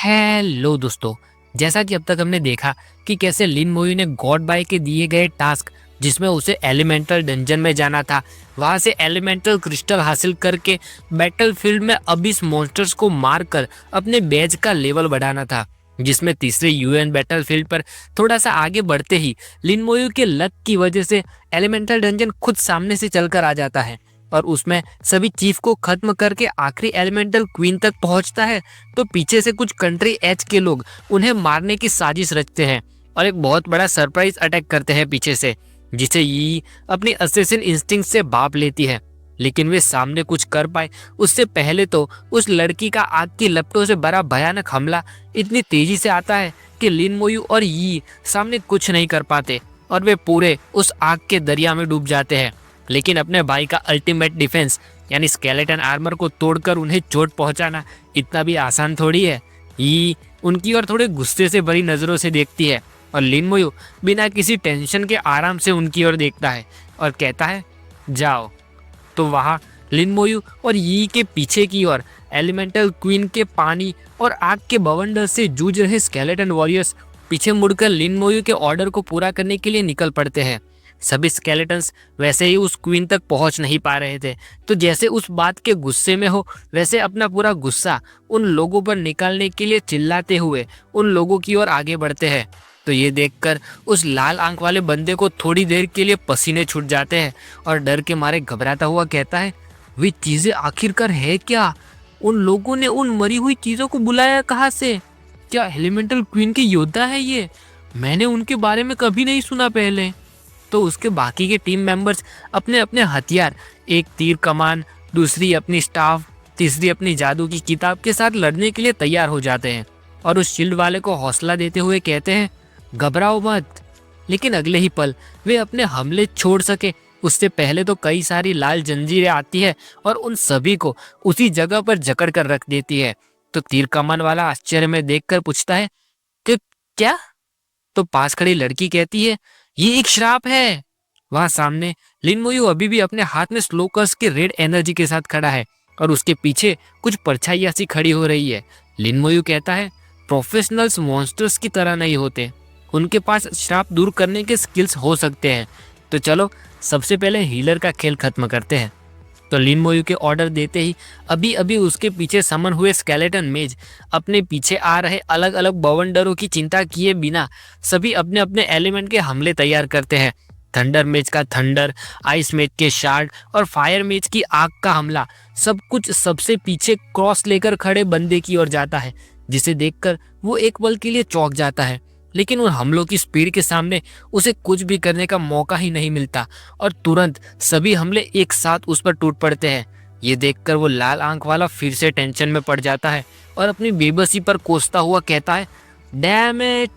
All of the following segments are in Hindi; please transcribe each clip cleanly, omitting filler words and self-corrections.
हेलो दोस्तों। जैसा कि अब तक हमने देखा कि कैसे लिन मोयू ने गॉड बाय के दिए गए टास्क जिसमें उसे एलिमेंटल डंजन में जाना था, वहां से एलिमेंटल क्रिस्टल हासिल करके बैटलफील्ड में अबिस मॉन्स्टर्स को मारकर अपने बेज का लेवल बढ़ाना था, जिसमें तीसरे यूएन बैटलफील्ड पर थोड़ा सा आगे बढ़ते ही लिन मोयू के लक की वजह से एलिमेंटल डंजन खुद सामने से चलकर आ जाता है और उसमें सभी चीफ को खत्म करके आखिरी एलिमेंटल क्वीन तक पहुंचता है। तो पीछे से कुछ कंट्री एच के लोग उन्हें मारने की साजिश रचते हैं और एक बहुत बड़ा सरप्राइज अटैक करते हैं पीछे से, जिसे यी अपनी असैसिन इंस्टिंक्ट से भांप लेती है। लेकिन वे सामने कुछ कर पाए उससे पहले तो उस लड़की का आग की लपटों से भरा भयानक हमला इतनी तेजी से आता है कि लिन मोयू और यी सामने कुछ नहीं कर पाते और वे पूरे उस आग के दरिया में डूब जाते हैं। लेकिन अपने भाई का अल्टीमेट डिफेंस यानी स्केलेटन आर्मर को तोड़कर उन्हें चोट पहुंचाना इतना भी आसान थोड़ी है। यी उनकी ओर थोड़े गुस्से से भरी नजरों से देखती है और लिन मोयू बिना किसी टेंशन के आराम से उनकी ओर देखता है और कहता है जाओ। तो वहाँ लिन मोयू और यी के पीछे की ओर एलिमेंटल क्वीन के पानी और आग के बवंडर से जूझ रहे स्केलेटन वॉरियर्स पीछे मुड़कर लिन मोयू के ऑर्डर को पूरा करने के लिए निकल पड़ते हैं। सभी स्केलेटन्स वैसे ही उस क्वीन तक पहुंच नहीं पा रहे थे, तो जैसे उस बात के गुस्से में हो वैसे अपना पूरा गुस्सा उन लोगों पर निकालने के लिए चिल्लाते हुए उन लोगों की ओर आगे बढ़ते हैं। तो ये देखकर उस लाल आंख वाले बंदे को थोड़ी देर के लिए पसीने छूट जाते हैं और डर के मारे घबराता हुआ कहता है, वे चीजें आखिरकार है क्या? उन लोगों ने उन मरी हुई चीजों को बुलाया कहाँ से? क्या एलिमेंटल क्वीन के योद्धा है ये? मैंने उनके बारे में कभी नहीं सुना पहले। तो उसके बाकी के टीम मेंबर्स अपने अपने हथियार, एक तीर कमान, दूसरी अपनी स्टाफ, तीसरी अपनी जादू की किताब के साथ लड़ने के लिए तैयार हो जाते हैं और उस शील्ड वाले को हौसला देते हुए कहते हैं घबराओ मत। लेकिन अगले ही पल वे अपने हमले छोड़ सके उससे पहले तो कई सारी लाल जंजीरें आती है और उन सभी को उसी जगह पर जकड़ कर रख देती है। तो तीर कमान वाला आश्चर्य में देखकर पूछता है कि क्या? तो पास खड़ी लड़की कहती है ये एक श्राप है। वहां सामने लिन मोयू अभी भी अपने हाथ में स्लोकर्स के रेड एनर्जी के साथ खड़ा है और उसके पीछे कुछ परछाइयां सी खड़ी हो रही है। लिन मोयू कहता है प्रोफेशनल्स मॉन्स्टर्स की तरह नहीं होते, उनके पास श्राप दूर करने के स्किल्स हो सकते हैं। तो चलो सबसे पहले हीलर का खेल खत्म करते हैं। तो लिन मोयू के ऑर्डर देते ही अभी अभी उसके पीछे समन हुए स्केलेटन मेज अपने पीछे आ रहे अलग अलग बवंडरों की चिंता किए बिना सभी अपने अपने एलिमेंट के हमले तैयार करते हैं। थंडर मेज का थंडर, आइस मेज के शार्ड और फायर मेज की आग का हमला, सब कुछ सबसे पीछे क्रॉस लेकर खड़े बंदे की ओर जाता है, जिसे देखकर वो एक पल के लिए चौंक जाता है। लेकिन उन हमलों की स्पीड के सामने उसे कुछ भी करने का मौका ही नहीं मिलता और तुरंत सभी हमले एक साथ उस पर टूट पड़ते हैं। ये देखकर वो लाल आंख वाला फिर से टेंशन में पड़ जाता है और अपनी बेबसी पर कोसता हुआ कहता है डैम इट।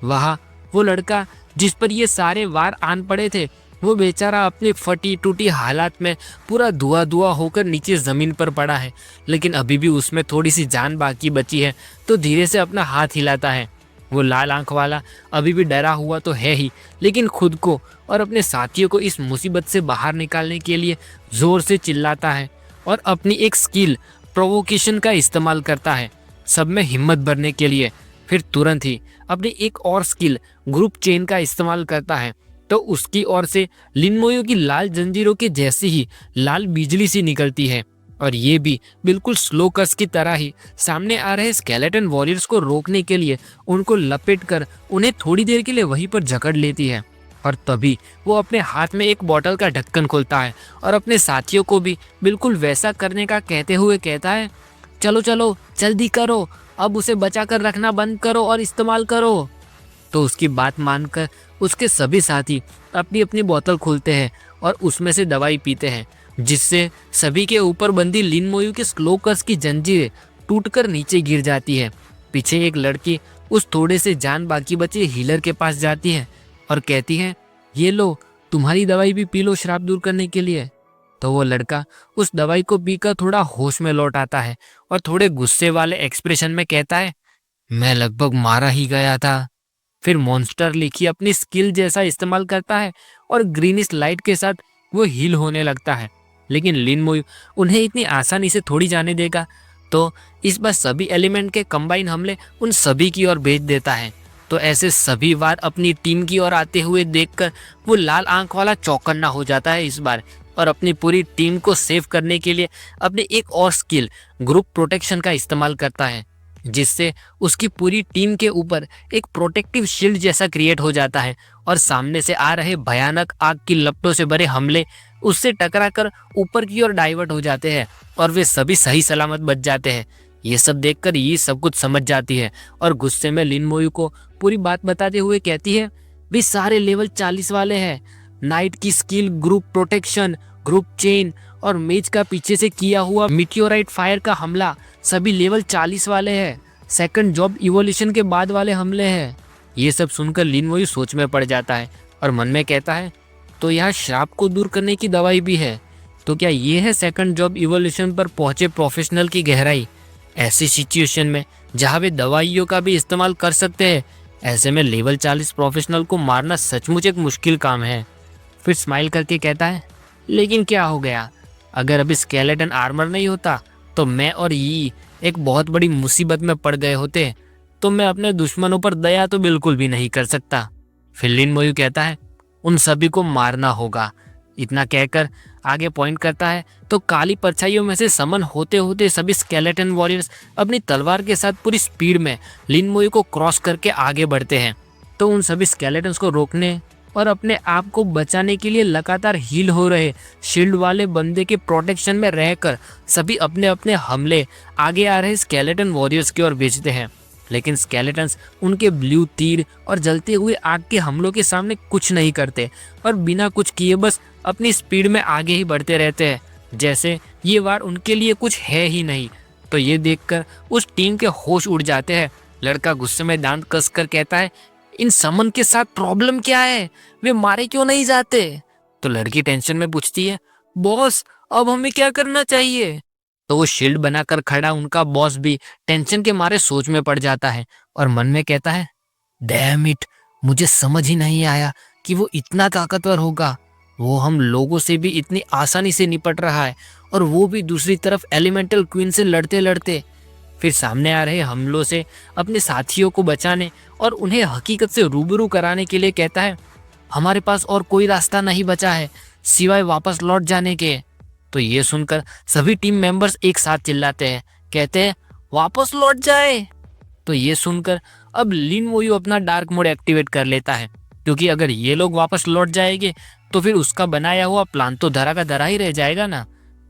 वहाँ वो लड़का जिस पर ये सारे वार आन पड़े थे, वो बेचारा अपनी फटी टूटी हालात में पूरा धुआं धुआं होकर नीचे जमीन पर पड़ा है। लेकिन अभी भी उसमें थोड़ी सी जान बाकी बची है, तो धीरे से अपना हाथ हिलाता है। वो लाल आंख वाला अभी भी डरा हुआ तो है ही, लेकिन खुद को और अपने साथियों को इस मुसीबत से बाहर निकालने के लिए जोर से चिल्लाता है और अपनी एक स्किल प्रोवोकेशन का इस्तेमाल करता है सब में हिम्मत भरने के लिए। फिर तुरंत ही अपनी एक और स्किल ग्रुप चेन का इस्तेमाल करता है, तो उसकी ओर से लिन मोयू की लाल जंजीरों के जैसी ही लाल बिजली सी निकलती है और ये भी बिल्कुल स्लो कस की तरह ही सामने आ रहे स्केलेटन वॉरियर्स को रोकने के लिए उनको लपेटकर उन्हें थोड़ी देर के लिए वहीं पर जकड़ लेती है। और तभी वो अपने हाथ में एक बोतल का ढक्कन खोलता है और अपने साथियों को भी बिल्कुल वैसा करने का कहते हुए कहता है चलो चलो जल्दी करो, अब उसे बचा कर रखना बंद करो और इस्तेमाल करो। तो उसकी बात मानकर उसके सभी साथी अपनी अपनी बोतल खोलते हैं और उसमें से दवाई पीते हैं, जिससे सभी के ऊपर बंदी लिन मोयू के स्लोकर्स की जंजीरें टूटकर नीचे गिर जाती है। पीछे एक लड़की उस थोड़े से जान बाकी बचे हीलर के पास जाती है और कहती है ये लो तुम्हारी दवाई भी पी लो श्राप दूर करने के लिए। तो वो लड़का उस दवाई को पीकर थोड़ा होश में लौट आता है और थोड़े गुस्से वाले एक्सप्रेशन में कहता है मैं लगभग मारा ही गया था। फिर मॉन्स्टर लिखी अपनी स्किल जैसा इस्तेमाल करता है और ग्रीनिश लाइट के साथ वो हील होने लगता है। लेकिन लिन मोयू उन्हें इतनी आसानी से थोड़ी जाने देगा। तो इस बार सभी एलिमेंट के कंबाइन हमले उन सभी की ओर भेज देता है। तो ऐसे सभी वार अपनी टीम की ओर आते हुए देखकर वो लाल आंख वाला चौकन्ना हो जाता है इस बार, और अपनी पूरी टीम को सेव करने के लिए अपनी एक और स्किल ग्रुप प्रोटेक्शन का इस्तेमाल करता है, जिससे उसकी पूरी टीम के ऊपर एक प्रोटेक्टिव शील्ड जैसा क्रिएट हो जाता है और सामने से आ रहे भयानक आग की लपटों से भरे हमले उससे टकराकर ऊपर की ओर डाइवर्ट हो जाते हैं और वे सभी सही सलामत बच जाते हैं। ये सब देखकर ये सब कुछ समझ जाती है और गुस्से में लिन मोयू को पूरी बात बताते हुए कहती है, भी सारे लेवल 40 वाले हैं। नाइट की skill group protection, group chain और मेज का पीछे से किया हुआ मीटियोराइट फायर का हमला सभी लेवल 40 वाले हैं। सेकंड जॉब इवोल्यूशन के बाद वाले हमले हैं। ये सब सुनकर लिन मोयू सोच में पड़ जाता है और मन में कहता है, तो यहाँ श्राप को दूर करने की दवाई भी है। तो क्या ये है सेकंड जॉब इवोल्यूशन पर पहुंचे प्रोफेशनल की गहराई? ऐसी सिचुएशन में जहाँ वे दवाइयों का भी इस्तेमाल कर सकते हैं, ऐसे में लेवल 40 प्रोफेशनल को मारना सचमुच एक मुश्किल काम है। फिर स्माइल करके कहता है, लेकिन क्या हो गया, अगर अभी स्केलेटन आर्मर नहीं होता तो मैं और यी एक बहुत बड़ी मुसीबत में पड़ गए होते। तो मैं अपने दुश्मनों पर दया तो बिल्कुल भी नहीं कर सकता। फिर लिन मोयू कहता है, उन सभी को मारना होगा। इतना कहकर आगे पॉइंट करता है तो काली परछाइयों में से समन होते होते सभी स्केलेटन वॉरियर्स अपनी तलवार के साथ पूरी स्पीड में लिन मोयू को क्रॉस करके आगे बढ़ते हैं। तो उन सभी स्केलेटन्स को रोकने और अपने आप को बचाने के लिए लगातार हील हो रहे शील्ड वाले बंदे के प्रोटेक्शन में रहकर सभी अपने अपने हमले आगे आ रहे स्केलेटन वॉरियर्स की ओर भेजते हैं। लेकिन स्केलेटन्स उनके ब्लू तीर और जलते हुए आग के हमलों के सामने कुछ नहीं करते और बिना कुछ किए बस अपनी स्पीड में आगे ही बढ़ते रहते हैं, जैसे ये वार उनके लिए कुछ है ही नहीं। तो ये देखकर उस टीम के होश उड़ जाते हैं। लड़का गुस्से में दांत कसकर कहता है, इन समन के साथ प्रॉब्लम क्या है, वे मारे क्यों नहीं जाते? तो लड़की टेंशन में पूछती है, बॉस अब हमें क्या करना चाहिए? तो वो शील्ड बनाकर खड़ा उनका बॉस भी टेंशन के मारे सोच में पड़ जाता है और मन में कहता है, डैम इट, मुझे समझ ही नहीं आया कि वो इतना ताकतवर होगा। वो हम लोगों से भी इतनी आसानी से निपट रहा है और वो भी दूसरी तरफ एलिमेंटल क्वीन से लड़ते लड़ते। फिर सामने आ रहे हमलों से अपने साथियों को बचाने और उन्हें हकीकत से रूबरू कराने के लिए कहता है, हमारे पास और कोई रास्ता नहीं बचा है सिवाय वापस लौट जाने के। तो ये सुनकर सभी टीम मेंबर्स एक साथ चिल्लाते हैं, कहते हैं, वापस लौट जाए। तो ये सुनकर अब लिन मोयू अपना डार्क मोड एक्टिवेट कर लेता है, क्योंकि अगर ये लोग वापस लौट जाएंगे तो फिर उसका बनाया हुआ प्लान तो धरा का धरा ही रह जाएगा ना।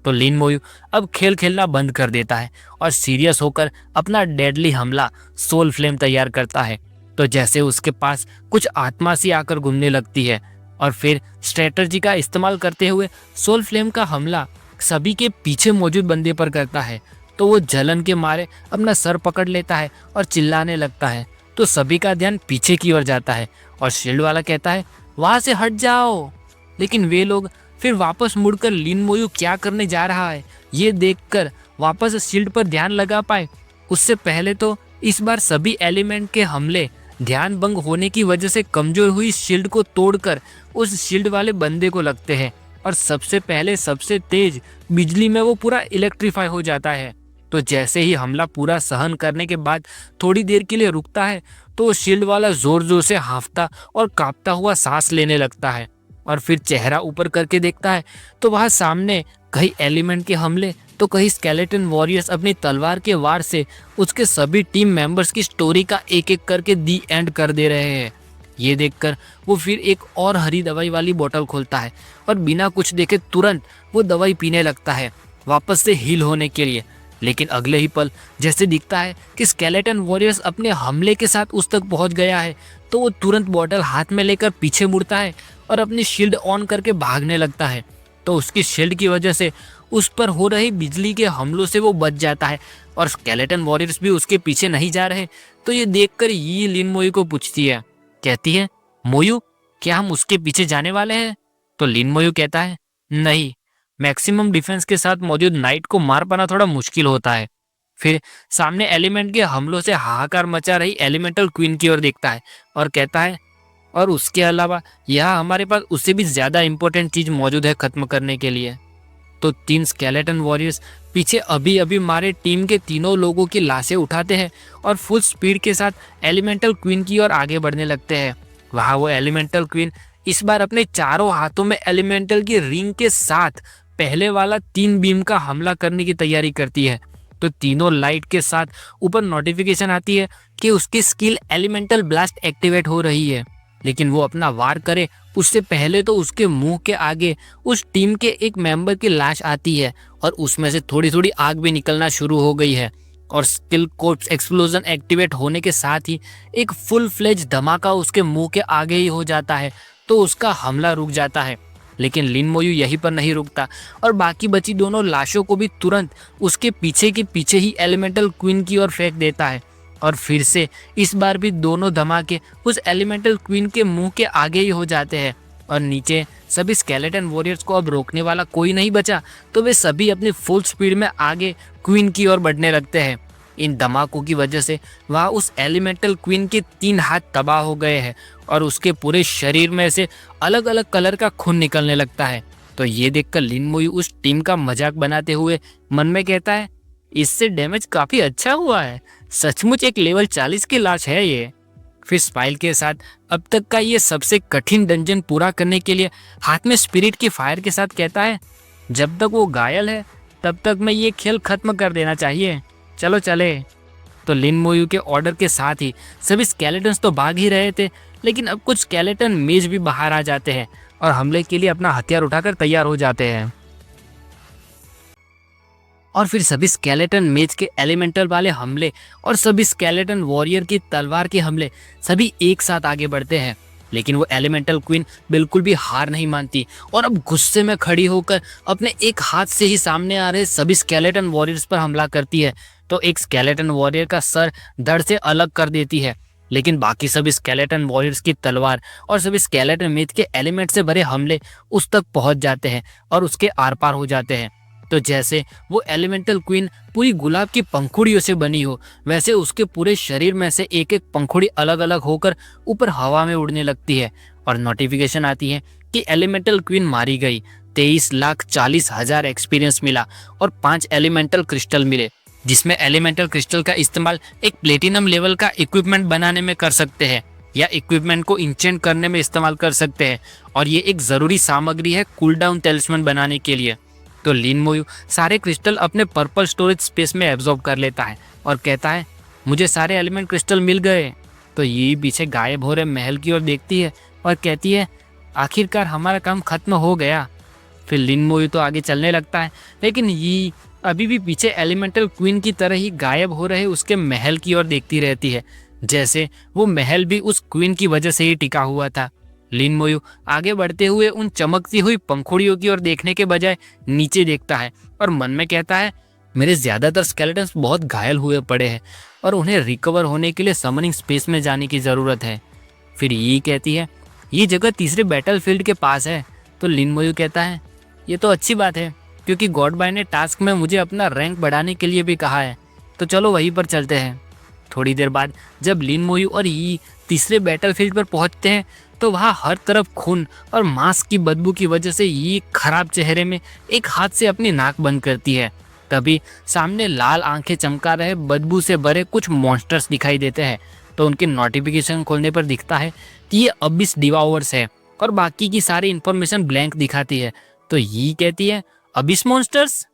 तो लिन मोयू अब खेल खेलना बंद कर देता है और सीरियस होकर अपना डेडली हमला सोल फ्लेम तैयार करता है। तो जैसे उसके पास कुछ आत्मा सी आकर घूमने लगती है और फिर स्ट्रेटजी का इस्तेमाल करते हुए सोल फ्लेम का हमला सभी के पीछे मौजूद बंदे पर करता है। तो वो जलन के मारे अपना सर पकड़ लेता है और चिल्लाने लगता है। तो सभी का ध्यान पीछे की ओर जाता है और शील्ड वाला कहता है, वहां से हट जाओ। लेकिन वे लोग फिर वापस मुड़कर लिन मोयू क्या करने जा रहा है ये देखकर वापस शील्ड पर ध्यान लगा पाए उससे पहले तो इस बार सभी एलिमेंट के हमले ध्यान भंग होने की वजह से कमजोर हुई शील्ड को तोड़कर उस शील्ड वाले बंदे को लगते हैं और सबसे पहले सबसे तेज बिजली में वो पूरा इलेक्ट्रीफाई हो जाता है। तो जैसे ही हमला पूरा सहन करने के बाद थोड़ी देर के लिए रुकता है तो शील्ड वाला जोर जोर से हांफता और कांपता हुआ सांस लेने लगता है और फिर चेहरा ऊपर करके देखता है तो वहाँ सामने कई एलिमेंट के हमले तो कई स्केलेटन वॉरियर्स अपनी तलवार के वार से उसके सभी टीम मेंबर्स की स्टोरी का एक एक करके दी एंड कर दे रहे हैं। ये देखकर वो फिर एक और हरी दवाई वाली बोतल खोलता है और बिना कुछ देखे तुरंत वो दवाई पीने लगता है वापस से हील होने के लिए। लेकिन अगले ही पल जैसे दिखता है कि स्केलेटन वॉरियर्स अपने हमले के साथ उस तक पहुंच गया है तो वो तुरंत बोतल हाथ में लेकर पीछे मुड़ता है और अपनी शील्ड ऑन करके भागने लगता है। तो उसकी शील्ड की वजह से उस पर हो रही बिजली के हमलों से वो बच जाता है और स्केलेटन वॉरियर्स भी उसके पीछे नहीं जा रहे। तो ये देखकर ये लिन मोयू को पूछती है, कहती है, मोयू क्या हम उसके पीछे जाने वाले हैं? तो लिन मोयू कहता है, नहीं, मैक्सिमम डिफेंस के साथ मौजूद नाइट को मार पाना थोड़ा मुश्किल होता है। फिर सामने एलिमेंट के हमलों से हाहाकार मचा रही एलिमेंटल क्वीन की ओर देखता है और कहता है, और उसके अलावा यहाँ हमारे पास उससे भी ज्यादा इंपॉर्टेंट चीज मौजूद है खत्म करने के लिए। तो 3 स्केलेटन वॉरियर्स पीछे अभी अभी मारे टीम के तीनों लोगों की लाशें उठाते हैं और फुल स्पीड के साथ एलिमेंटल क्वीन की ओर आगे बढ़ने लगते हैं। वहाँ वो एलिमेंटल क्वीन इस बार अपने चारों हाथों में एलिमेंटल की रिंग के साथ पहले वाला 3 बीम का हमला करने की तैयारी करती है। तो तीनों लाइट के साथ ऊपर नोटिफिकेशन आती है कि उसकी स्किल एलिमेंटल ब्लास्ट एक्टिवेट हो रही है। लेकिन वो अपना वार करे उससे पहले तो उसके मुंह के आगे उस टीम के एक मेंबर की लाश आती है और उसमें से थोड़ी थोड़ी आग भी निकलना शुरू हो गई है। और स्किल कोर्प्स एक्सप्लोजन एक्टिवेट होने के साथ ही एक फुल फ्लेज धमाका उसके मुंह के आगे ही हो जाता है। तो उसका हमला रुक जाता है। लेकिन लिन मोयू यहीं पर नहीं रुकता और बाकी बची दोनों लाशों को भी तुरंत उसके पीछे के पीछे ही एलिमेंटल क्वीन की ओर फेंक देता है। और फिर से इस बार भी दोनों धमाके उस एलिमेंटल क्वीन के मुंह के आगे ही हो जाते हैं और नीचे सभी स्केलेटन वॉरियर्स को अब रोकने वाला कोई नहीं बचा। तो वे सभी अपनी फुल स्पीड में आगे क्वीन की ओर बढ़ने लगते हैं। इन धमाकों की वजह से वहाँ उस एलिमेंटल क्वीन के 3 हाथ तबाह हो गए हैं और उसके पूरे शरीर में से अलग अलग कलर का खून निकलने लगता है। तो ये देखकर लिन मोयू उस टीम का मजाक बनाते हुए मन में कहता है, इससे डैमेज काफी अच्छा हुआ है, सचमुच एक लेवल 40 की लाश है ये। फिर स्पाइल के साथ अब तक का ये सबसे कठिन डंजन पूरा करने के लिए हाथ में स्पिरिट की फायर के साथ कहता है, जब तक वो घायल है तब तक मैं ये खेल खत्म कर देना चाहिए, चलो चले। तो लिन मोयू के ऑर्डर के साथ ही सभी स्केलेटन्स तो भाग ही रहे थे, लेकिन अब कुछ स्केलेटन मेज भी बाहर आ जाते हैं और हमले के लिए अपना हथियार उठाकर तैयार हो जाते हैं। और फिर सभी स्केलेटन मेज के एलिमेंटल वाले हमले और सभी स्केलेटन वॉरियर की तलवार के हमले सभी एक साथ आगे बढ़ते हैं। लेकिन वो एलिमेंटल क्वीन बिल्कुल भी हार नहीं मानती और अब गुस्से में खड़ी होकर अपने एक हाथ से ही सामने आ रहे सभी स्केलेटन वॉरियर्स पर हमला करती है। तो एक स्केलेटन वॉरियर का सर धड़ से अलग कर देती है, लेकिन बाकी सभी स्केलेटन वॉरियर्स की तलवार और सभी स्केलेटन मेज के एलिमेंट से भरे हमले उस तक पहुंच जाते हैं और उसके आर पार हो जाते हैं। तो जैसे वो एलिमेंटल क्वीन पूरी गुलाब की पंखुड़ियों से बनी हो, वैसे उसके पूरे शरीर में से एक एक पंखुड़ी अलग अलग होकर ऊपर हवा में उड़ने लगती है और नोटिफिकेशन आती है कि एलिमेंटल क्वीन मारी गई। 23,40,000 एक्सपीरियंस मिला और 5 एलिमेंटल क्रिस्टल मिले, जिसमें एलिमेंटल क्रिस्टल का इस्तेमाल एक प्लेटिनम लेवल का इक्विपमेंट बनाने में कर सकते हैं या इक्विपमेंट को इंचेंट करने में इस्तेमाल कर सकते हैं। और ये एक जरूरी सामग्री है कूलडाउन टेलिस्मैन बनाने के लिए। तो लिन मोयू सारे क्रिस्टल अपने पर्पल स्टोरेज स्पेस में एब्जॉर्ब कर लेता है और कहता है, मुझे सारे एलिमेंट क्रिस्टल मिल गए। तो ये पीछे गायब हो रहे महल की ओर देखती है और कहती है, आखिरकार हमारा काम खत्म हो गया। फिर लिन मोयू तो आगे चलने लगता है, लेकिन ये अभी भी पीछे एलिमेंटल क्वीन की तरह ही गायब हो रहे उसके महल की ओर देखती रहती है, जैसे वो महल भी उस क्वीन की वजह से ही टिका हुआ था। लिन मोयू आगे बढ़ते हुए उन चमकती हुई पंखुड़ियों की ओर देखने के बजाय नीचे देखता है और मन में कहता है, मेरे ज्यादातर स्केलेटन्स बहुत घायल हुए पड़े हैं और उन्हें रिकवर होने के लिए समनिंग स्पेस में जाने की जरूरत है। फिर ये कहती है, ये जगह तीसरे बैटलफील्ड के पास है। तो लिन मोयू कहता है, ये तो अच्छी बात है, क्योंकि गॉड बाय ने टास्क में मुझे अपना रैंक बढ़ाने के लिए भी कहा है, तो चलो वहीं पर चलते हैं। थोड़ी देर बाद जब लिन मोयू और यी तीसरे बैटलफील्ड पर पहुंचते हैं तो वहाँ हर तरफ खून और मांस की बदबू की वजह से ये खराब चेहरे में एक हाथ से अपनी नाक बंद करती है। तभी सामने लाल आंखें चमका रहे बदबू से भरे कुछ मॉन्स्टर्स दिखाई देते हैं। तो उनके नोटिफिकेशन खोलने पर दिखता है कि ये अबिस डिवावर्स है और बाकी की सारी इन्फॉर्मेशन ब्लैंक दिखाती है। तो ये कहती है, अबिस मॉन्स्टर्स।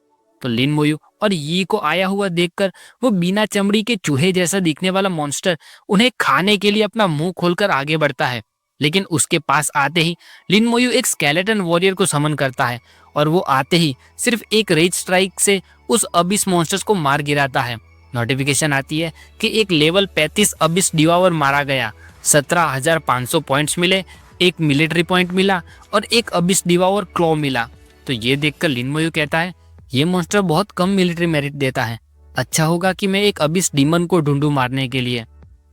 तो लिन मोयू और यी को आया हुआ देखकर वो बिना चमड़ी के चूहे जैसा दिखने वाला मॉन्स्टर उन्हें खाने के लिए अपना मुंह खोलकर आगे बढ़ता है। लेकिन उसके पास आते ही लिन मोयू एक स्केलेटन वॉरियर को समन करता है और वो आते ही सिर्फ एक रेज स्ट्राइक से उस अबिस मॉन्स्टर्स को मार गिराता है। नोटिफिकेशन आती है कि एक लेवल 35 अबिस डिवावर मारा गया, 17,500 पॉइंट्स मिले, एक मिलिट्री पॉइंट मिला और एक अबिस डिवावर क्लॉ मिला। तो ये देखकर लिन मोयू कहता है, ये मॉन्स्टर बहुत कम मिलिट्री मेरिट देता है, अच्छा होगा कि मैं एक अबिस डीमन को ढूंढूं मारने के लिए।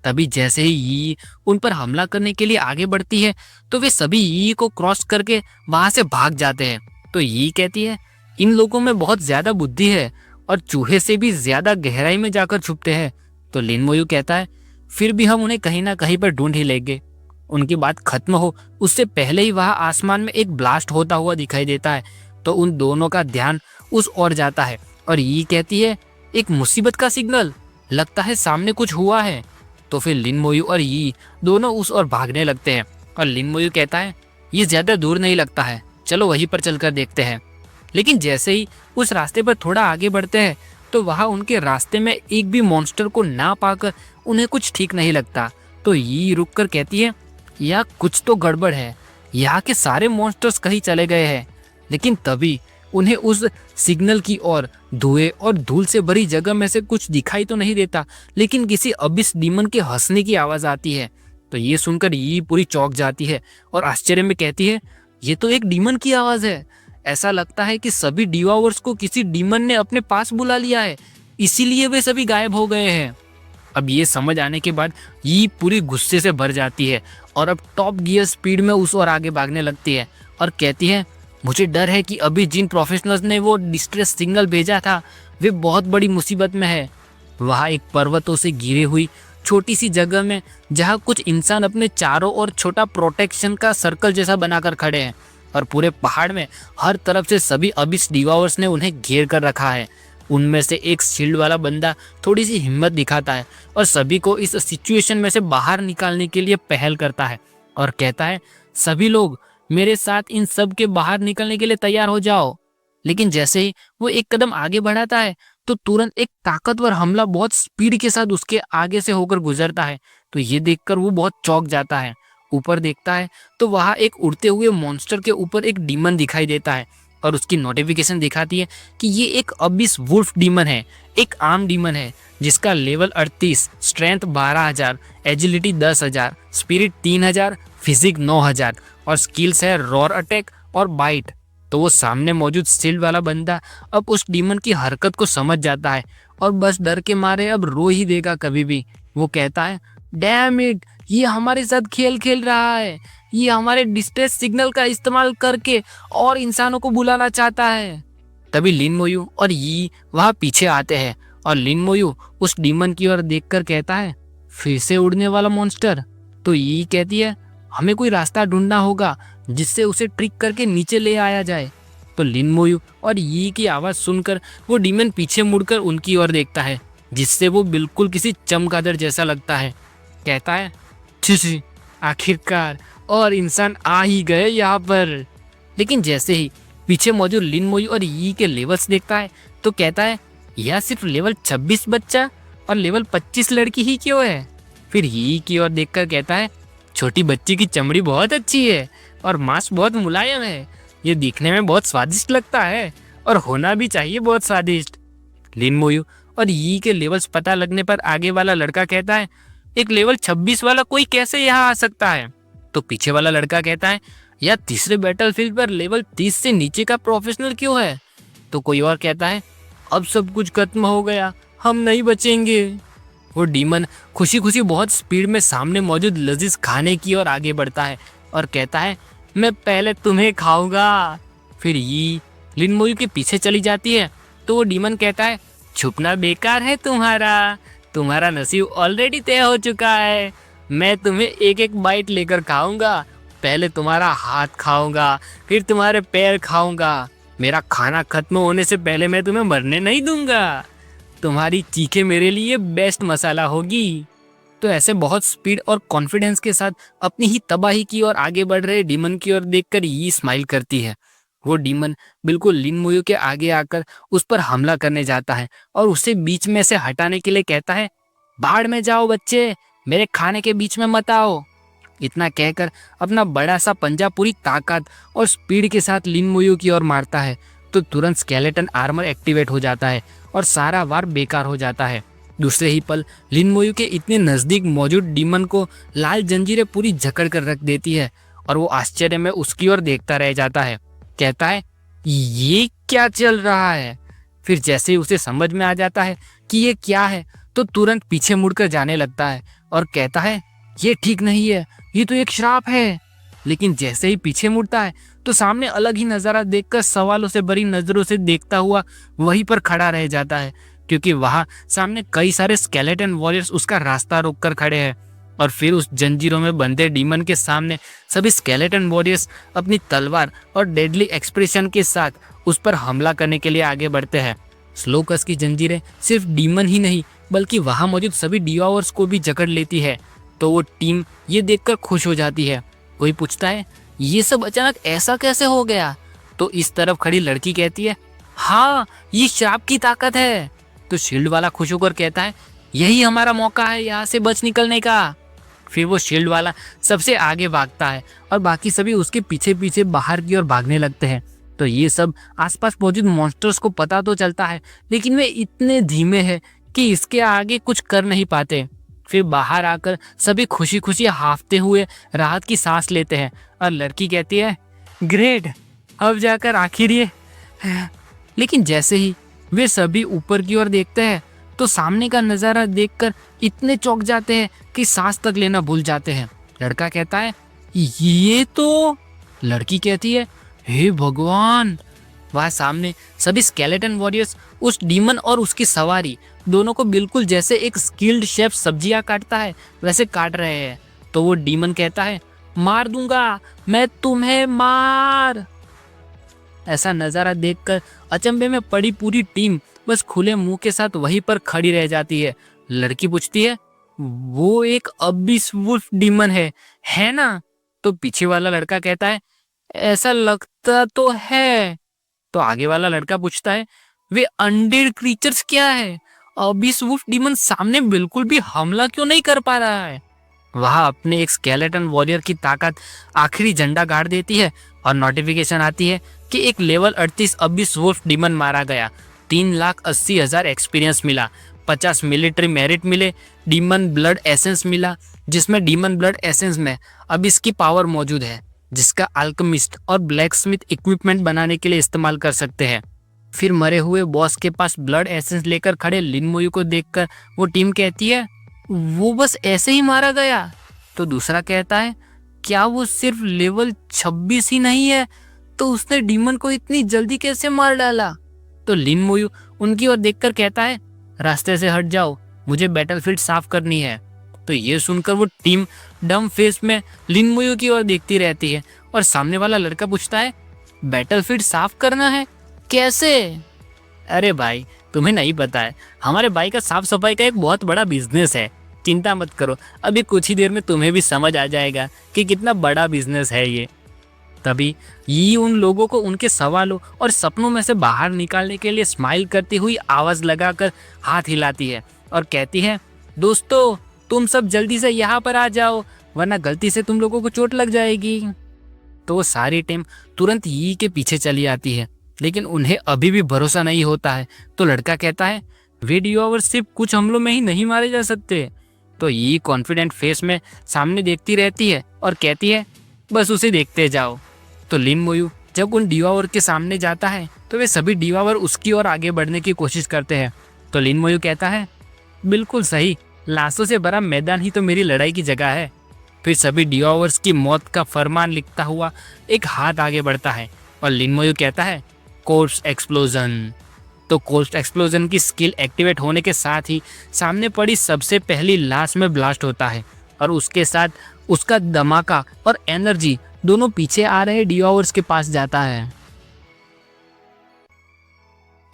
तभी जैसे ही यी उन पर हमला करने के लिए आगे बढ़ती है तो वे सभी यी को क्रॉस करके वहां से भाग जाते हैं। तो यी कहती है, इन लोगों में बहुत ज्यादा बुद्धि है और चूहे से भी ज्यादा गहराई में जाकर छुपते हैं। तो लिन मोयू कहता है, फिर भी हम उन्हें कहीं ना कहीं पर ढूंढ ही लेंगे। उनकी बात खत्म हो उससे पहले ही वहां आसमान में एक ब्लास्ट होता हुआ दिखाई देता है तो उन दोनों का ध्यान उस ओर जाता है और ये कहती है, एक मुसीबत का सिग्नल, लगता है सामने कुछ हुआ है। तो फिर लिन मोयू और यी दोनों उस ओर भागने लगते हैं और लिन मोयू कहता है, ये ज्यादा दूर नहीं लगता है, चलो वहीं पर चलकर देखते हैं। लेकिन जैसे ही उस रास्ते पर थोड़ा आगे बढ़ते हैं तो वहाँ उनके रास्ते में एक भी मॉन्स्टर को ना पाकर उन्हें कुछ ठीक नहीं लगता। तो यी रुक कर कहती है, यहाँ कुछ तो गड़बड़ है, यहाँ के सारे मॉन्स्टर्स कहीं चले गए हैं। लेकिन तभी उन्हें उस सिग्नल की ओर धुएं और धूल से भरी जगह में से कुछ दिखाई तो नहीं देता, लेकिन किसी अबिस डीमन के हंसने की आवाज आती है। तो ये सुनकर ये पूरी चौंक जाती है और आश्चर्य में कहती है, ये तो एक डीमन की आवाज है। ऐसा लगता है कि सभी डिवावर्स को किसी डीमन ने अपने पास बुला लिया है, इसीलिए वे सभी गायब हो गए हैं। अब ये समझ आने के बाद ये पूरी गुस्से से भर जाती है और अब टॉप गियर स्पीड में उस ओर आगे भागने लगती है और कहती है, मुझे डर है कि अभी जिन प्रोफेशनल्स ने वो डिस्ट्रेस सिग्नल भेजा था वे बहुत बड़ी मुसीबत में है। वहाँ एक पर्वतों से घिरी हुई छोटी सी जगह में जहाँ कुछ इंसान अपने चारों ओर छोटा प्रोटेक्शन का सर्कल जैसा बनाकर खड़े हैं और पूरे पहाड़ में हर तरफ से सभी अबिस डिवावर्स ने उन्हें घेर कर रखा है। उनमें से एक शील्ड वाला बंदा थोड़ी सी हिम्मत दिखाता है और सभी को इस सिचुएशन में से बाहर निकालने के लिए पहल करता है और कहता है, सभी लोग मेरे साथ इन सब के बाहर निकलने के लिए तैयार हो जाओ। लेकिन जैसे ही वो एक कदम आगे बढ़ाता है तो तुरंत एक ताकतवर हमला बहुत स्पीड के साथ उसके आगे से होकर गुजरता है। तो ये देखकर वो बहुत चौंक जाता है। ऊपर देखता है तो वहाँ एक उड़ते हुए मॉन्स्टर के ऊपर एक डीमन दिखाई देता है और उसकी नोटिफिकेशन दिखाती है कि ये एक अबिस वुल्फ डीमन है, एक आम डीमन है जिसका level 38, strength 12,000, agility 10,000, spirit 3,000, physique 9,000 और स्किल्स है रॉर अटैक और बाइट। तो वो सामने मौजूद शील्ड वाला बंदा अब उस डीमन की हरकत को समझ जाता है और बस डर के मारे अब रो ही देगा कभी भी। वो कहता है, डैम इट, ये हमारे साथ खेल खेल रहा है, ये हमारे डिस्ट्रेस सिग्नल का इस्तेमाल करके और इंसानों को बुलाना चाहता है। तभी लिन मोयू और यी वहाँ पीछे आते हैं और लिन मोयू उस डीमन की ओर देखकर कहता है, फिर से उड़ने वाला मॉन्स्टर। तो यी कहती है, हमें कोई रास्ता ढूंढना होगा जिससे उसे ट्रिक करके नीचे ले आया जाए। तो लिन मोयू और यी की आवाज़ सुनकर वो डीमन पीछे मुड़कर उनकी ओर देखता है, जिससे वो बिल्कुल किसी चमगादड़ जैसा लगता है। कहता है, छी, आखिरकार और इंसान आ ही गए यहाँ पर। लेकिन जैसे ही पीछे मौजूद लिन मोयू और यी के लेवल्स देखता है तो कहता है, यह सिर्फ लेवल 26 बच्चा और लेवल 25 लड़की ही क्यों है। फिर यी की ओर देखकर कहता है, छोटी बच्ची की चमड़ी बहुत अच्छी है और मांस बहुत मुलायम है, ये दिखने में बहुत स्वादिष्ट लगता है और होना भी चाहिए बहुत स्वादिष्ट। लिन मोयू और यी के लेवल्स पता लगने पर आगे वाला लड़का कहता है, एक लेवल 26 वाला कोई कैसे यहाँ आ सकता है। तो पीछे वाला लड़का कहता है, या तीसरे बैटलफील्ड पर लेवल 30 से नीचे का प्रोफेशनल क्यों है। तो कोई और कहता है, अब सब कुछ खत्म हो गया, हम नहीं बचेंगे। वो डीमन खुशी खुशी बहुत स्पीड में सामने मौजूद लजीज खाने की ओर आगे बढ़ता है और कहता है, मैं पहले तुम्हें खाऊंगा। फिर यी लिन मोयू के पीछे चली जाती है तो वो डीमन कहता है, छुपना बेकार है तुम्हारा नसीब ऑलरेडी तय हो चुका है। मैं तुम्हें एक एक बाइट लेकर खाऊंगा, पहले तुम्हारा हाथ खाऊंगा, फिर तुम्हारे पैर खाऊंगा। मेरा खाना खत्म होने से पहले मैं तुम्हें मरने नहीं दूंगा। तुम्हारी चीखें मेरे लिए बेस्ट मसाला होगी। तो ऐसे बहुत स्पीड और कॉन्फिडेंस के साथ अपनी ही तबाही की ओर आगे बढ़ रहे डीमन की ओर देखकर ये स्माइल करती है। वो डीमन बिल्कुल लिन मोयू के आगे आकर उस पर हमला करने जाता है और उसे बीच में से हटाने के लिए कहता है, बाढ़ में जाओ बच्चे, मेरे खाने के बीच में मत आओ। इतना कहकर अपना बड़ा सा पंजा पूरी ताकत और स्पीड के साथ लिन मोयू की ओर मारता है तो तुरंत स्केलेटन आर्मर एक्टिवेट हो जाता है और सारा वार बेकार हो जाता है। दूसरे ही पल लिन मोयू के इतने नजदीक मौजूद डीमन को लाल जंजीरें पूरी जकड़ कर रख देती है और वो आश्चर्य में उसकी ओर देखता रह जाता है। कहता है, ये क्या चल रहा है। फिर जैसे ही उसे समझ में आ जाता है कि ये क्या है तो तुरंत पीछे मुड़कर जाने लगता है और कहता है, ये ठीक नहीं है, ये तो एक श्राप है। लेकिन जैसे ही पीछे मुड़ता है तो सामने अलग ही नज़ारा देखकर सवालों से भरी नजरों से देखता हुआ वहीं पर खड़ा रह जाता है, क्योंकि वहाँ सामने कई सारे स्केलेटन वॉरियर्स उसका रास्ता रोककर खड़े हैं। और फिर उस जंजीरों में बंधे डीमन के सामने सभी स्केलेटन वॉरियर्स अपनी तलवार और डेडली एक्सप्रेशन के साथ उस पर हमला करने के लिए आगे बढ़ते हैं। स्लोकस की जंजीरें सिर्फ डीमन ही नहीं बल्कि वहां मौजूद सभी डिओवर्स को भी जकड़ लेती है। तो वो टीम ये देखकर खुश हो जाती है। कोई पूछता है ये सब अचानक ऐसा कैसे हो गया? तो इस तरफ खड़ी लड़की कहती है हाँ ये श्राप की ताकत है। तो शील्ड वाला खुश होकर कहता है यही हमारा मौका है यहाँ से बच निकलने का। फिर वो शील्ड वाला सबसे आगे भागता है और बाकी सभी उसके पीछे पीछे बाहर की ओर भागने लगते हैं। तो ये सब आसपास मौजूद मॉन्स्टर्स को पता तो चलता है लेकिन वे इतने धीमे हैं कि इसके आगे कुछ कर नहीं पाते। फिर बाहर आकर सभी खुशी खुशी हाफते हुए राहत की सांस लेते हैं और लड़की कहती है ग्रेट, अब जाकर आखिर ये। लेकिन जैसे ही वे सभी ऊपर की ओर देखते हैं तो सामने का नजारा देखकर इतने चौंक जाते हैं कि सांस तक लेना भूल जाते हैं। लड़का कहता है ये तो। लड़की कहती है हे भगवान। वहाँ सामने सभी स्केलेटन वॉरियर्स उस डीमन और उसकी सवारी दोनों को बिल्कुल जैसे एक स्किल्ड शेफ सब्जियां काटता है वैसे काट रहे हैं। तो वो डीमन कहता है मार दूंगा मैं तुम्हें, मार। ऐसा नजारा देखकर अचंभे में पड़ी पूरी टीम बस खुले मुंह के साथ वहीं पर खड़ी रह जाती है। लड़की पूछती है वो एक अबिस वुल्फ डीमन है ना? तो पीछे वाला लड़का कहता है ऐसा लगता तो है। तो आगे वाला लड़का पूछता है वे अनडेड क्रीचर्स क्या है? अबिस वुल्फ डीमन सामने बिल्कुल भी हमला क्यों नहीं कर पा रहा है? वहां अपने एक स्केलेटन वॉरियर की ताकत आखिरी झंडा गाड़ देती है और नोटिफिकेशन आती है कि एक लेवल 38 अबिस वुल्फ डीमन मारा गया। 3,80,000 एक्सपीरियंस मिला, 50 मिलिट्री मेरिट मिले, डीमन ब्लड एसेंस मिला जिसमें डीमन ब्लड एसेंस में अब इसकी पावर मौजूद है जिसका अल्केमिस्ट और ब्लैक स्मिथ इक्विपमेंट बनाने के लिए इस्तेमाल कर सकते हैं। फिर मरे हुए बॉस के पास ब्लड एसेंस लेकर खड़े लिन मोयू को देखकर वो टीम कहती है वो बस ऐसे ही मारा गया। तो दूसरा कहता है क्या वो सिर्फ लेवल 26 ही नहीं है तो उसने डीमन को इतनी जल्दी कैसे मार डाला? तो लिन मोयू उनकी ओर देखकर कहता है रास्ते से हट जाओ, मुझे बैटलफील्ड साफ करनी है। तो ये सुनकर वो टीम डम फेस में लिन मोयू की ओर देखती रहती है और सामने वाला लड़का पूछता है बैटलफील्ड साफ करना है, कैसे? अरे भाई तुम्हें नहीं पता है, हमारे भाई का साफ सफाई का एक बहुत बड़ा बिजनेस है। चिंता मत करो, अभी कुछ ही देर में तुम्हें भी समझ आ जाएगा कि कितना बड़ा बिजनेस है ये। तभी ये उन लोगों को उनके सवालों और सपनों में से बाहर निकालने के लिए स्माइल करती हुई आवाज लगाकर हाथ हिलाती है और कहती है दोस्तों तुम सब जल्दी से यहाँ पर आ जाओ वरना गलती से तुम लोगों को चोट लग जाएगी। तो वो सारी टीम तुरंत यी के पीछे चली आती है लेकिन उन्हें अभी भी भरोसा नहीं होता है। तो लड़का कहता है वे डिओवर्स सिर्फ कुछ हमलों में ही नहीं मारे जा सकते। तो यी कॉन्फिडेंट फेस में सामने देखती रहती है और कहती है बस उसे देखते जाओ। तो लिन मोयू जब उन डिओवर के सामने जाता है तो वे सभी डिओवर उसकी ओर आगे बढ़ने की कोशिश करते हैं। तो लिन मोयू कहता है बिल्कुल सही, लाशों से भरा मैदान ही तो मेरी लड़ाई की जगह है। फिर सभी डिओवर्स की मौत का फरमान लिखता हुआ एक हाथ आगे बढ़ता है और लिन मोयू कहता है कोर्प्स एक्सप्लोजन। तो कोर्प्स एक्सप्लोजन की स्किल एक्टिवेट होने के साथ ही सामने पड़ी सबसे पहली लाश में ब्लास्ट होता है और उसके साथ उसका धमाका और एनर्जी दोनों पीछे आ रहे डिओवर्स के पास जाता है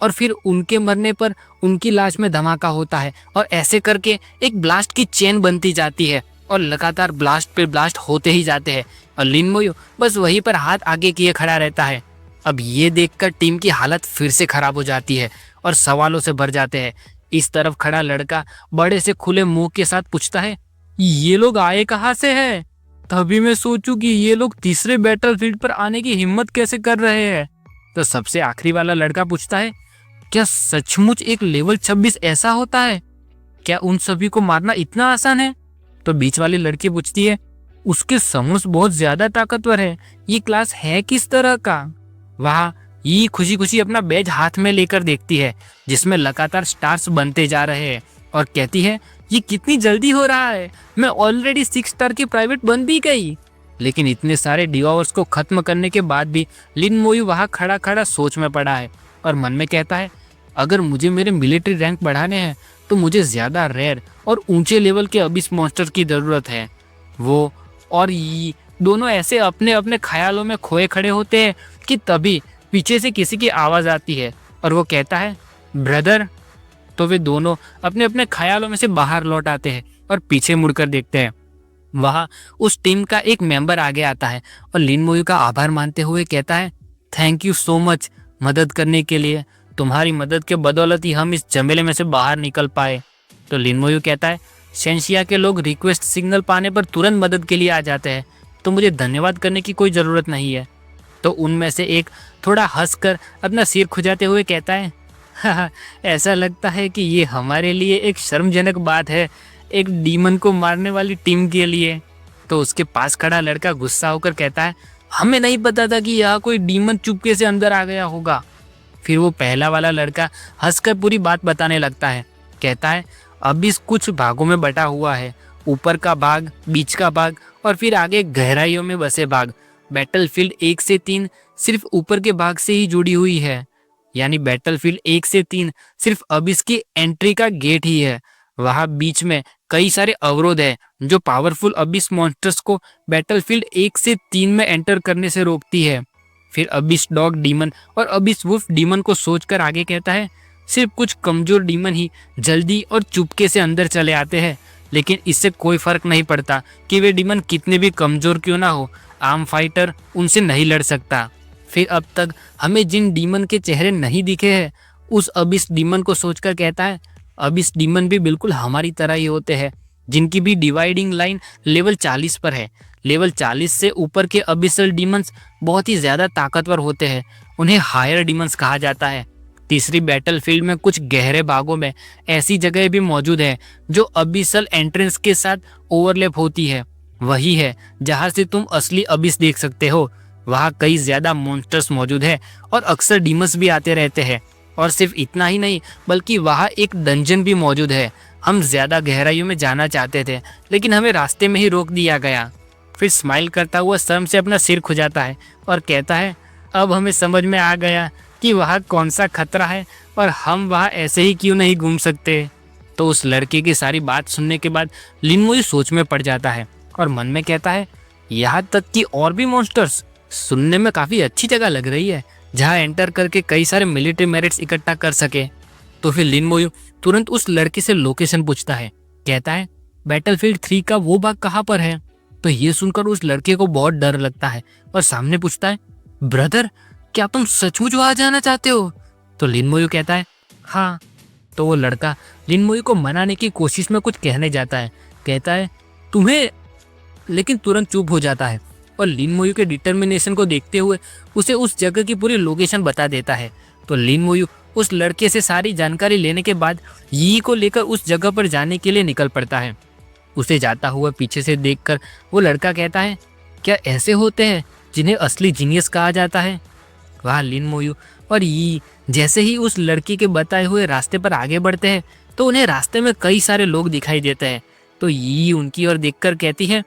और फिर उनके मरने पर उनकी लाश में धमाका होता है और ऐसे करके एक ब्लास्ट की चेन बनती जाती है और लगातार ब्लास्ट पे ब्लास्ट होते ही जाते हैं और लिन मोयू बस वहीं पर हाथ आगे किए खड़ा रहता है। अब ये देखकर टीम की हालत फिर से खराब हो जाती है और सवालों से भर जाते हैं। इस तरफ खड़ा लड़का बड़े से खुले मुंह के साथ पूछता है ये लोग आए कहाँ से हैं? तभी मैं सोचूं कि ये लोग तीसरे बैटलफील्ड पर आने की हिम्मत कैसे कर रहे हैं। तो सबसे आखिरी वाला लड़का पूछता है क्या सचमुच एक लेवल 26 ऐसा होता है? क्या उन सभी को मारना इतना आसान है? तो बीच वाली लड़की पूछती है उसके समूह बहुत ज्यादा ताकतवर है, ये क्लास है किस तरह का? वहाँ ये खुशी खुशी अपना बैज हाथ में लेकर देखती है जिसमें लगातार स्टार्स बनते जा रहे हैं और कहती है ये कितनी जल्दी हो रहा है, मैं ऑलरेडी 6 स्टार की प्राइवेट बन भी गई। लेकिन इतने सारे डिओवर्स को खत्म करने के बाद भी लिन मोयू वहाँ खड़ा खड़ा सोच में पड़ा है और मन में कहता है अगर मुझे मेरे मिलिट्री रैंक बढ़ाने हैं तो मुझे ज्यादा रेयर और ऊंचे लेवल के अबिस मॉन्स्टर की जरूरत है। वो और ये दोनों ऐसे अपने अपने ख्यालों में खोए खड़े होते हैं कि तभी पीछे से किसी की आवाज़ आती है और वो कहता है, ब्रदर। तो वे दोनों अपने अपने ख्यालों में से बाहर लौट आते हैं और पीछे मुड़कर देखते हैं। वहाँ उस टीम का एक मेंबर आगे आता है और लिन मोयू का आभार मानते हुए कहता है, थैंक यू सो मच मदद करने के लिए। तुम्हारी मदद के बदौलत ही हम इस झमेले में से बाहर निकल पाए। तो लिन मोयू कहता है, सेंशिया के लोग रिक्वेस्ट सिग्नल पाने पर तुरंत मदद के लिए आ जाते हैं, तो मुझे धन्यवाद करने की कोई ज़रूरत नहीं है। तो उनमें से एक थोड़ा हंसकर अपना सिर खुजाते हुए कहता है, हाँ, ऐसा लगता है कि ये हमारे लिए एक शर्मजनक बात है, एक डीमन को मारने वाली टीम के लिए। तो उसके पास खड़ा लड़का गुस्सा होकर कहता है, हमें नहीं पता था कि यहाँ कोई डीमन चुपके से अंदर आ गया होगा। फिर वो पहला वाला लड़का हंसकर पूरी बात बताने लगता है। कहता है, अभी कुछ भागों में बटा हुआ है, ऊपर का भाग, बीच का भाग और फिर आगे गहराइयों में बसे भाग। बैटलफील्ड 1 से 3 सिर्फ ऊपर के भाग से ही जुड़ी हुई है, यानी बैटलफील्ड 1 से 3 सिर्फ अबिस की एंट्री का गेट ही है। वहाँ बीच में कई सारे अवरोध है जो पावरफुल अबिस मॉन्स्टर्स को बैटलफील्ड 1 से 3 में एंटर करने से रोकती है। फिर अबिस डॉग डीमन और अबिस वुल्फ डीमन को सोचकर आगे कहता है, सिर्फ कुछ कमजोर डीमन ही जल्दी और चुपके से अंदर चले आते हैं, लेकिन इससे कोई फर्क नहीं पड़ता कि वे डीमन कितने भी कमजोर क्यों ना हो, आर्म फाइटर उनसे नहीं लड़ सकता। फिर अब तक हमें जिन डीमन के चेहरे नहीं दिखे हैं, उस अबिस डीमन को सोचकर कहता है, अबिस डीमन भी बिल्कुल हमारी तरह ही होते हैं, जिनकी भी डिवाइडिंग लाइन लेवल 40 पर है। लेवल 40 से ऊपर के अबिसल डीमंस बहुत ही ज़्यादा ताकतवर होते हैं, उन्हें हायर डीमंस कहा जाता है। तीसरी बैटलफील्ड में कुछ गहरे भागों में ऐसी जगह भी मौजूद है जो अबिसल एंट्रेंस के साथ ओवरलैप होती है। वही है जहाँ से तुम असली अबिस देख सकते हो। वहाँ कई ज़्यादा मॉन्स्टर्स मौजूद है और अक्सर डीमंस भी आते रहते हैं। और सिर्फ इतना ही नहीं, बल्कि वहाँ एक डंजन भी मौजूद है। हम ज़्यादा गहराइयों में जाना चाहते थे, लेकिन हमें रास्ते में ही रोक दिया गया। फिर स्माइल करता हुआ शर्म से अपना सिर खुजाता है और कहता है, अब हमें समझ में आ गया कि वहाँ कौन सा खतरा है और हम वहाँ ऐसे ही क्यों नहीं घूम सकते। तो उस लड़के की सारी बात सुनने के बाद लिन मोयू सोच में पड़ जाता है और मन में कहता है, यहाँ तक कि और भी मॉन्स्टर्स, सुनने में काफ़ी अच्छी जगह लग रही है जहाँ एंटर करके कई सारे मिलिट्री मेरिट्स इकट्ठा कर सके। तो फिर लिन मोयू तुरंत उस लड़के से लोकेशन पूछता है। कहता है, बैटलफील्ड 3 का वो भाग कहाँ पर है। तो ये सुनकर उस लड़के को बहुत डर लगता है और सामने पूछता है, ब्रदर, क्या तुम सचमुच वहाँ जाना चाहते हो। तो लिन मोयू कहता है, हाँ। तो वो लड़का लिन मोयू को मनाने की कोशिश में कुछ कहने जाता है। कहता है, तुम्हें, लेकिन तुरंत चुप हो जाता है और लिन मोयू के डिटर्मिनेशन को देखते हुए उसे उस जगह की पूरी लोकेशन बता देता है। तो लिन मोयू उस लड़के से सारी जानकारी लेने के बाद यी को लेकर उस जगह पर जाने के लिए निकल पड़ता है। उसे जाता हुआ पीछे से देखकर वो लड़का कहता है, क्या ऐसे होते हैं जिन्हें असली जीनियस कहा जाता है। वहाँ लिन मोयू और यी जैसे ही उस लड़की के बताए हुए रास्ते पर आगे बढ़ते हैं तो उन्हें रास्ते में कई सारे लोग दिखाई देते हैं। तो यी उनकी ओर देखकर कहती है,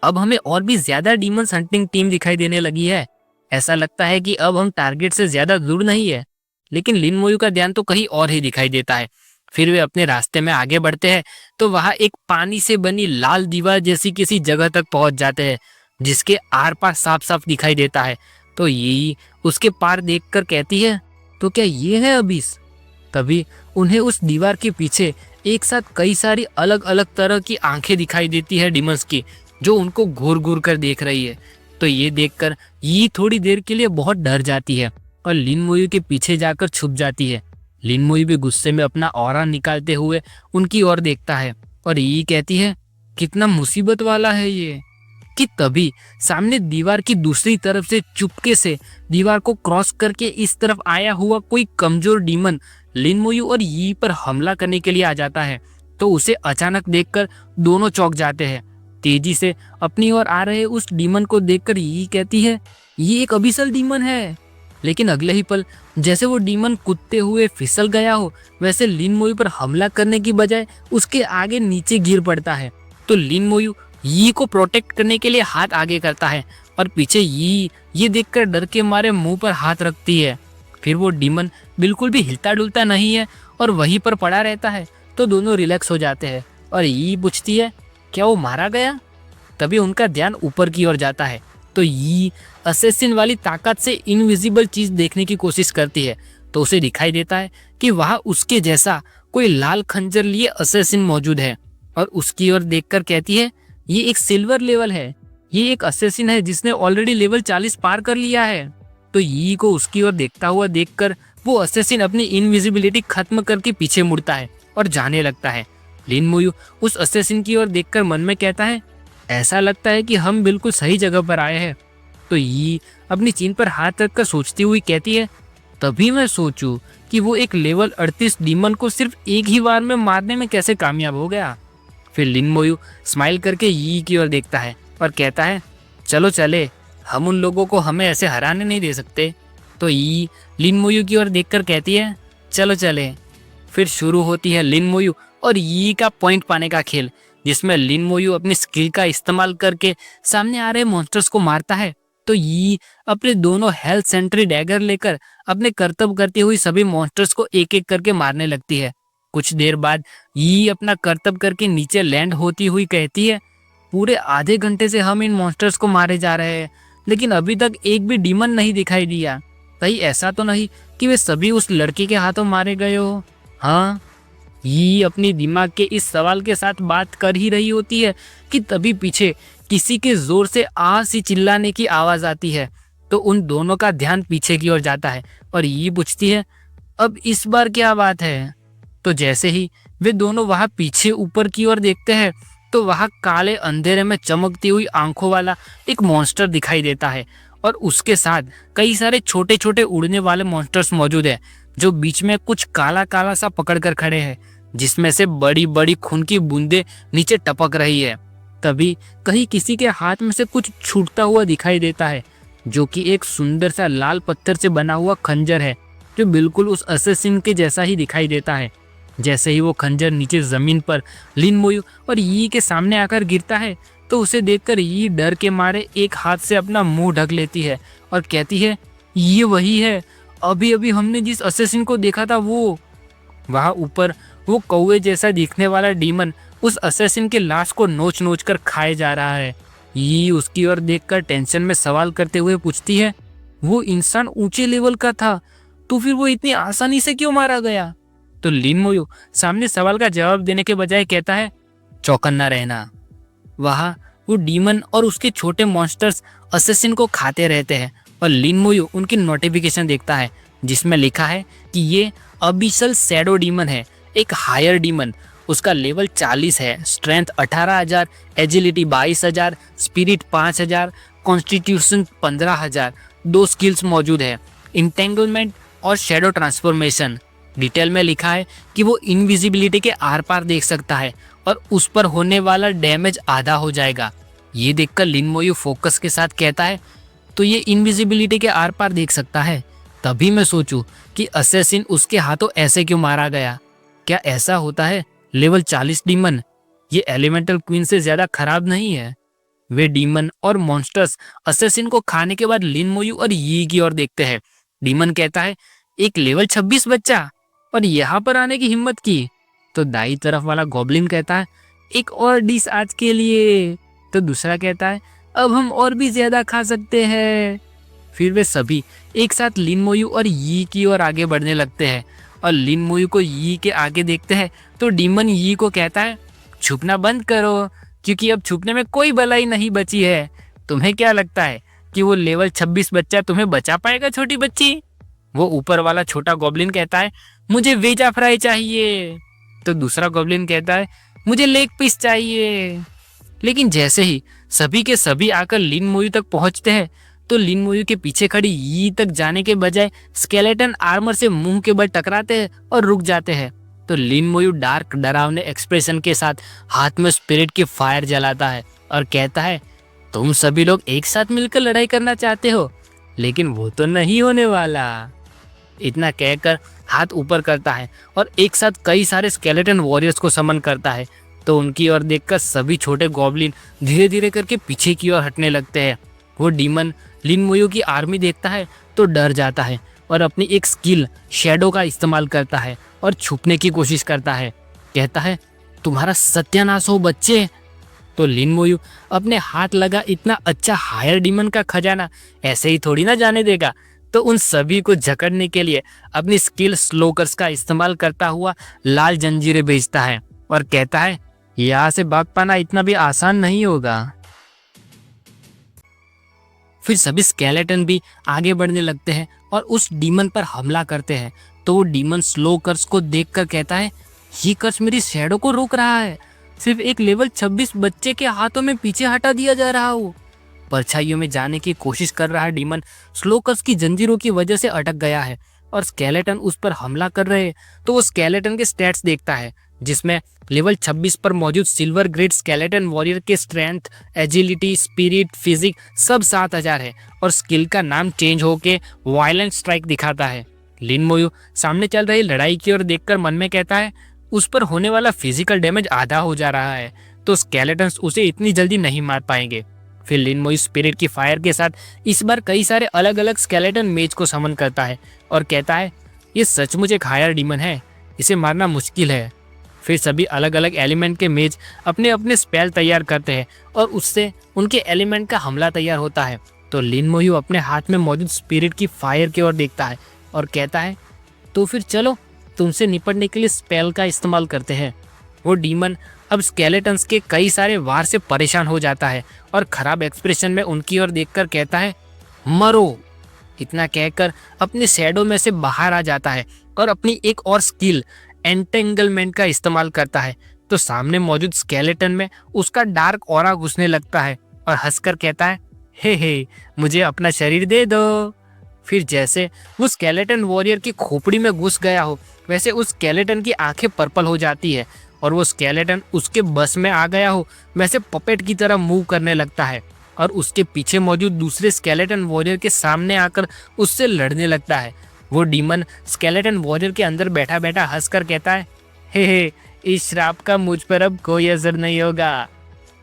अब हमें और भी ज्यादा डीमंस हंटिंग टीम दिखाई देने लगी है। ऐसा लगता है कि अब हम टारगेट से ज्यादा दूर नहीं है। लेकिन लिन मोयू का ध्यान तो कहीं और ही दिखाई देता है। फिर वे अपने रास्ते में आगे बढ़ते हैं तो वहाँ एक पानी से बनी लाल दीवार जैसी किसी जगह तक पहुंच जाते हैं जिसके आर पार साफ साफ दिखाई देता है। तो यही उसके पार देखकर कहती है, तो क्या ये है अबिस। तभी उन्हें उस दीवार के पीछे एक साथ कई सारी अलग अलग तरह की आंखें दिखाई देती है डीमंस की, जो उनको घूर घूर कर देख रही है। तो ये देखकर यी थोड़ी देर के लिए बहुत डर जाती है और लिन मोयू के पीछे जाकर छुप जाती है। लिन मोयू भी गुस्से में अपना ऑरा निकालते हुए उनकी ओर देखता है और यी कहती है, कितना मुसीबत वाला है ये। कि तभी सामने दीवार की दूसरी तरफ से चुपके से दीवार को क्रॉस करके इस तरफ आया हुआ कोई कमजोर डीमन लिन मोयू और यी पर हमला करने के लिए आ जाता है। तो उसे अचानक देखकर दोनों चौंक जाते हैं। तेजी से अपनी ओर आ रहे उस डीमन को देखकर यी कहती है, ये एक अबिसल डीमन है। लेकिन अगले ही पल जैसे वो डीमन कूदते हुए फिसल गया हो, वैसे लिन मोयू पर हमला करने की बजाय उसके आगे नीचे गिर पड़ता है। तो लिन मोयू यी को प्रोटेक्ट करने के लिए हाथ आगे करता है और पीछे यी ये देखकर डर के मारे मुंह पर हाथ रखती है। फिर वो डीमन बिल्कुल भी हिलता डुलता नहीं है और वहीं पर पड़ा रहता है। तो दोनों रिलैक्स हो जाते हैं और यी पूछती है, क्या वो मारा गया। तभी उनका ध्यान ऊपर की ओर जाता है तो यी असेसिन वाली ताकत से इनविजिबल चीज देखने की कोशिश करती है, तो उसे दिखाई देता है कि वहाँ उसके जैसा कोई लाल खंजर लिए असेसिन मौजूद है और उसकी ओर देखकर कहती है ये एक सिल्वर लेवल है, ये एक असेसिन है जिसने ऑलरेडी लेवल 40 पार कर लिया है। तो यी को उसकी ओर देखता हुआ देखकर वो असेसिन अपनी इनविजिबिलिटी खत्म करके पीछे मुड़ता है और जाने लगता है। लिन मोयू उस असेसिन की ओर देखकर मन में कहता है ऐसा लगता है कि हम बिल्कुल सही जगह पर आए हैं। तो यी अपनी चीन पर हाथ रखकर सोचती हुई कहती है तभी मैं सोचूं कि वो एक लेवल 38 डीमन को सिर्फ एक ही बार में मारने में कैसे कामयाब हो गया। फिर लिन मोयू स्माइल करके यी की ओर देखता है और कहता है चलो चले, हम उन लोगों को हमें ऐसे हराने नहीं दे सकते। तो यी लिन मोयू की ओर देखकर कहती है चलो चले। फिर शुरू होती है लिन मोयू और यी का पॉइंट पाने का खेल, जिसमें लिन मोयू अपनी स्किल का इस्तेमाल करके सामने आ रहे मॉन्स्टर्स को मारता है। तो यी अपने दोनों हेल्थ सेंट्री डैगर लेकर अपने कर्तव्य करती हुई सभी मॉन्स्टर्स को एक एक करके मारने लगती है। कुछ देर बाद यी अपना कर्तव्य करके नीचे लैंड होती हुई कहती है पूरे आधे घंटे से हम इन मॉन्स्टर्स को मारे जा रहे हैं, लेकिन अभी तक एक भी डीमन नहीं दिखाई दिया। कहीं ऐसा तो नहीं कि वे सभी उस लड़के के हाथों मारे गए हो? हाँ, यी अपनी दिमाग के इस सवाल के साथ बात कर ही रही होती है कि तभी पीछे किसी के जोर से आ सी चिल्लाने की आवाज आती है। तो उन दोनों का ध्यान पीछे की ओर जाता है और यी पूछती है अब इस बार क्या बात है। तो जैसे ही वे दोनों वहां पीछे ऊपर की ओर देखते हैं तो वहां काले अंधेरे में चमकती हुई आंखों वाला एक मॉन्स्टर दिखाई देता है और उसके साथ कई सारे छोटे छोटे उड़ने वाले मॉन्स्टर्स मौजूद है जो बीच में कुछ काला काला सा पकड़ कर खड़े हैं, जिसमें से बड़ी बड़ी खून की बूंदें नीचे टपक रही है। तभी कहीं किसी के हाथ में से कुछ छूटता हुआ दिखाई देता है, जो कि एक सुंदर सा लाल पत्थर से बना हुआ खंजर है, जो बिल्कुल उस असेसिन के जैसा ही दिखाई देता है। जैसे ही वो खंजर नीचे जमीन पर लिन मोयू और यी के सामने आकर गिरता है तो उसे देखकर यी डर के मारे एक हाथ से अपना मुंह ढक लेती है और कहती है ये वही है, अभी अभी हमने जिस असेसिन को देखा था वो। वहाँ ऊपर वो कौवे जैसा दिखने वाला डीमन उस असेसिन के लाश को नोच नोच कर खाए जा रहा है। यी उसकी ओर देखकर टेंशन में सवाल करते हुए पूछती है वो इंसान ऊंचे लेवल का था, तो फिर वो इतनी आसानी से क्यों मारा गया? तो लिन मोयू सामने सवाल का जवाब देने के बजाय कहता है चौकन्ना रहना। वहाँ वो डीमन और उसके छोटे मॉन्स्टर्स असेसिन को खाते रहते हैं और लिन मोयू उनकी नोटिफिकेशन देखता है जिसमें लिखा है कि ये अबिसल शैडो डीमन है, एक हायर डीमन। उसका लेवल 40 है, strength 18,000, agility 22,000, spirit 5,000, constitution 15,000। 2 skills मौजूद है, इंटेंगलमेंट और शैडो ट्रांसफॉर्मेशन। डिटेल में लिखा है कि वो इनविजिबिलिटी के आर पार देख सकता है और उस पर होने वाला डैमेज आधा हो जाएगा। ये देखकर लिन मोयू फोकस के साथ कहता है तो ये इनविजिबिलिटी के आर पार देख सकता है, तभी मैं सोचूं कि असेसिन उसके हाथों ऐसे क्यों मारा गया। क्या ऐसा होता है? लेवल 40 डीमन ये एलिमेंटल क्वीन से ज्यादा खराब नहीं है? वे डीमन और मॉन्स्टर्स असेसिन को खाने के बाद लिन मोयू और यी की ओर देखते हैं। डीमन कहता है एक लेवल 26 बच्चा और यहाँ पर आने की हिम्मत की। तो दाई तरफ वाला गॉब्लिन कहता है एक और डिश आज के लिए। तो दूसरा कहता है अब हम और भी ज्यादा खा सकते हैं। फिर वे सभी एक साथ लिन मोयू और यी की ओर आगे बढ़ने लगते हैं और लिन मोयू को यी के आगे देखते हैं तो डीमन यी को कहता है छुपना बंद करो, क्योंकि अब छुपने में कोई भलाई नहीं बची है। तुम्हें क्या लगता है कि वो लेवल 26 बच्चा तुम्हें बचा पाएगा छोटी बच्ची? वो ऊपर वाला छोटा गॉब्लिन कहता है मुझे वेजा फ्राई चाहिए। तो दूसरा गॉब्लिन कहता है मुझे लेग पीस चाहिए। लेकिन जैसे ही सभी के सभी आकर लिन मोयू तक पहुंचते हैं तो लिन मोयू के पीछे खड़ी यी तक जाने के बजाय स्केलेटन आर्मर से मुंह के बल टकराते हैं और रुक जाते हैं। तो लिन मोयू डार्क डरावने एक्सप्रेशन के साथ हाथ में स्पिरिट की फायर जलाता है और कहता है तुम सभी लोग एक साथ मिलकर लड़ाई करना चाहते हो, लेकिन वो तो नहीं होने वाला। इतना कहकर हाथ ऊपर करता है और एक साथ कई सारे स्केलेटन वॉरियर्स को समन करता है। तो उनकी ओर देखकर सभी छोटे गॉब्लिन धीरे धीरे करके पीछे की ओर हटने लगते हैं। वो डीमन लिन मोयू की आर्मी देखता है तो डर जाता है और अपनी एक स्किल शैडो का इस्तेमाल करता है और छुपने की कोशिश करता है। कहता है तुम्हारा सत्यानाश हो बच्चे। तो लिन मोयू अपने हाथ लगा इतना अच्छा हायर डीमन का खजाना ऐसे ही थोड़ी ना जाने देगा। तो उन सभी को जकड़ने के लिए अपनी स्किल स्लोकर्स का इस्तेमाल करता हुआ लाल जंजीरें भेजता है और कहता है यहाँ से भाग पाना इतना भी आसान नहीं होगा। फिर सभी स्केलेटन भी आगे बढ़ने लगते हैं और उस डीमन पर हमला करते हैं। तो वो डीमन स्लो कर्स को देखकर कहता है ये कर्स मेरी शैडो को रोक रहा है, सिर्फ एक लेवल 26 बच्चे के हाथों में पीछे हटा दिया जा रहा हो। परछाइयों में जाने की कोशिश कर रहा डीमन स्लो कर्स की जंजीरों की वजह से अटक गया है और स्केलेटन उस पर हमला कर रहे हैं। तो वो स्केलेटन के स्टैट्स देखता है जिसमें लेवल 26 पर मौजूद सिल्वर ग्रेड स्केलेटन वॉरियर के स्ट्रेंथ, एजिलिटी, स्पिरिट, फिजिक सब 7000 है और स्किल का नाम चेंज होके वायलेंट स्ट्राइक दिखाता है। लिन मोयू सामने चल रही लड़ाई की ओर देखकर मन में कहता है उस पर होने वाला फिजिकल डैमेज आधा हो जा रहा है तो स्केलेटन्स उसे इतनी जल्दी नहीं मार पाएंगे। फिर लिन मोयू स्पिरिट की फायर के साथ इस बार कई सारे अलग अलग स्केलेटन मेज को समन करता है और कहता है ये सचमुच एक हायर डीमन है, इसे मारना मुश्किल है। फिर सभी अलग अलग एलिमेंट के मेज अपने अपने स्पेल तैयार करते हैं और उससे उनके एलिमेंट का हमला तैयार होता है। तो लिन मोयू अपने हाथ में मौजूद स्पिरिट की फायर की ओर देखता है और कहता है तो फिर चलो तुमसे निपटने के लिए स्पेल का इस्तेमाल करते हैं। वो डीमन अब स्केलेटन्स के कई सारे वार से परेशान हो जाता है और खराब एक्सप्रेशन में उनकी ओर देखकर कहता है मरो। इतना कहकर अपने शैडो में से बाहर आ जाता है और अपनी एक और स्किल एंटेंगलमेंट का इस्तेमाल करता है। तो सामने मौजूद स्केलेटन में उसका डार्क ऑरा घुसने लगता है और हंसकर कहता है हे मुझे अपना शरीर दे दो। फिर जैसे वो स्केलेटन वॉरियर की खोपड़ी में घुस गया हो वैसे उस स्केलेटन की आंखें पर्पल हो जाती है और वो स्केलेटन उसके बस में आ गया हो वैसे पपेट की तरह मूव करने लगता है और उसके पीछे मौजूद दूसरे स्केलेटन वॉरियर के सामने आकर उससे लड़ने लगता है। वो डीमन स्केलेटन वॉरियर के अंदर बैठा बैठा हंसकर कहता है हे इस श्राप का मुझ पर अब कोई असर नहीं होगा।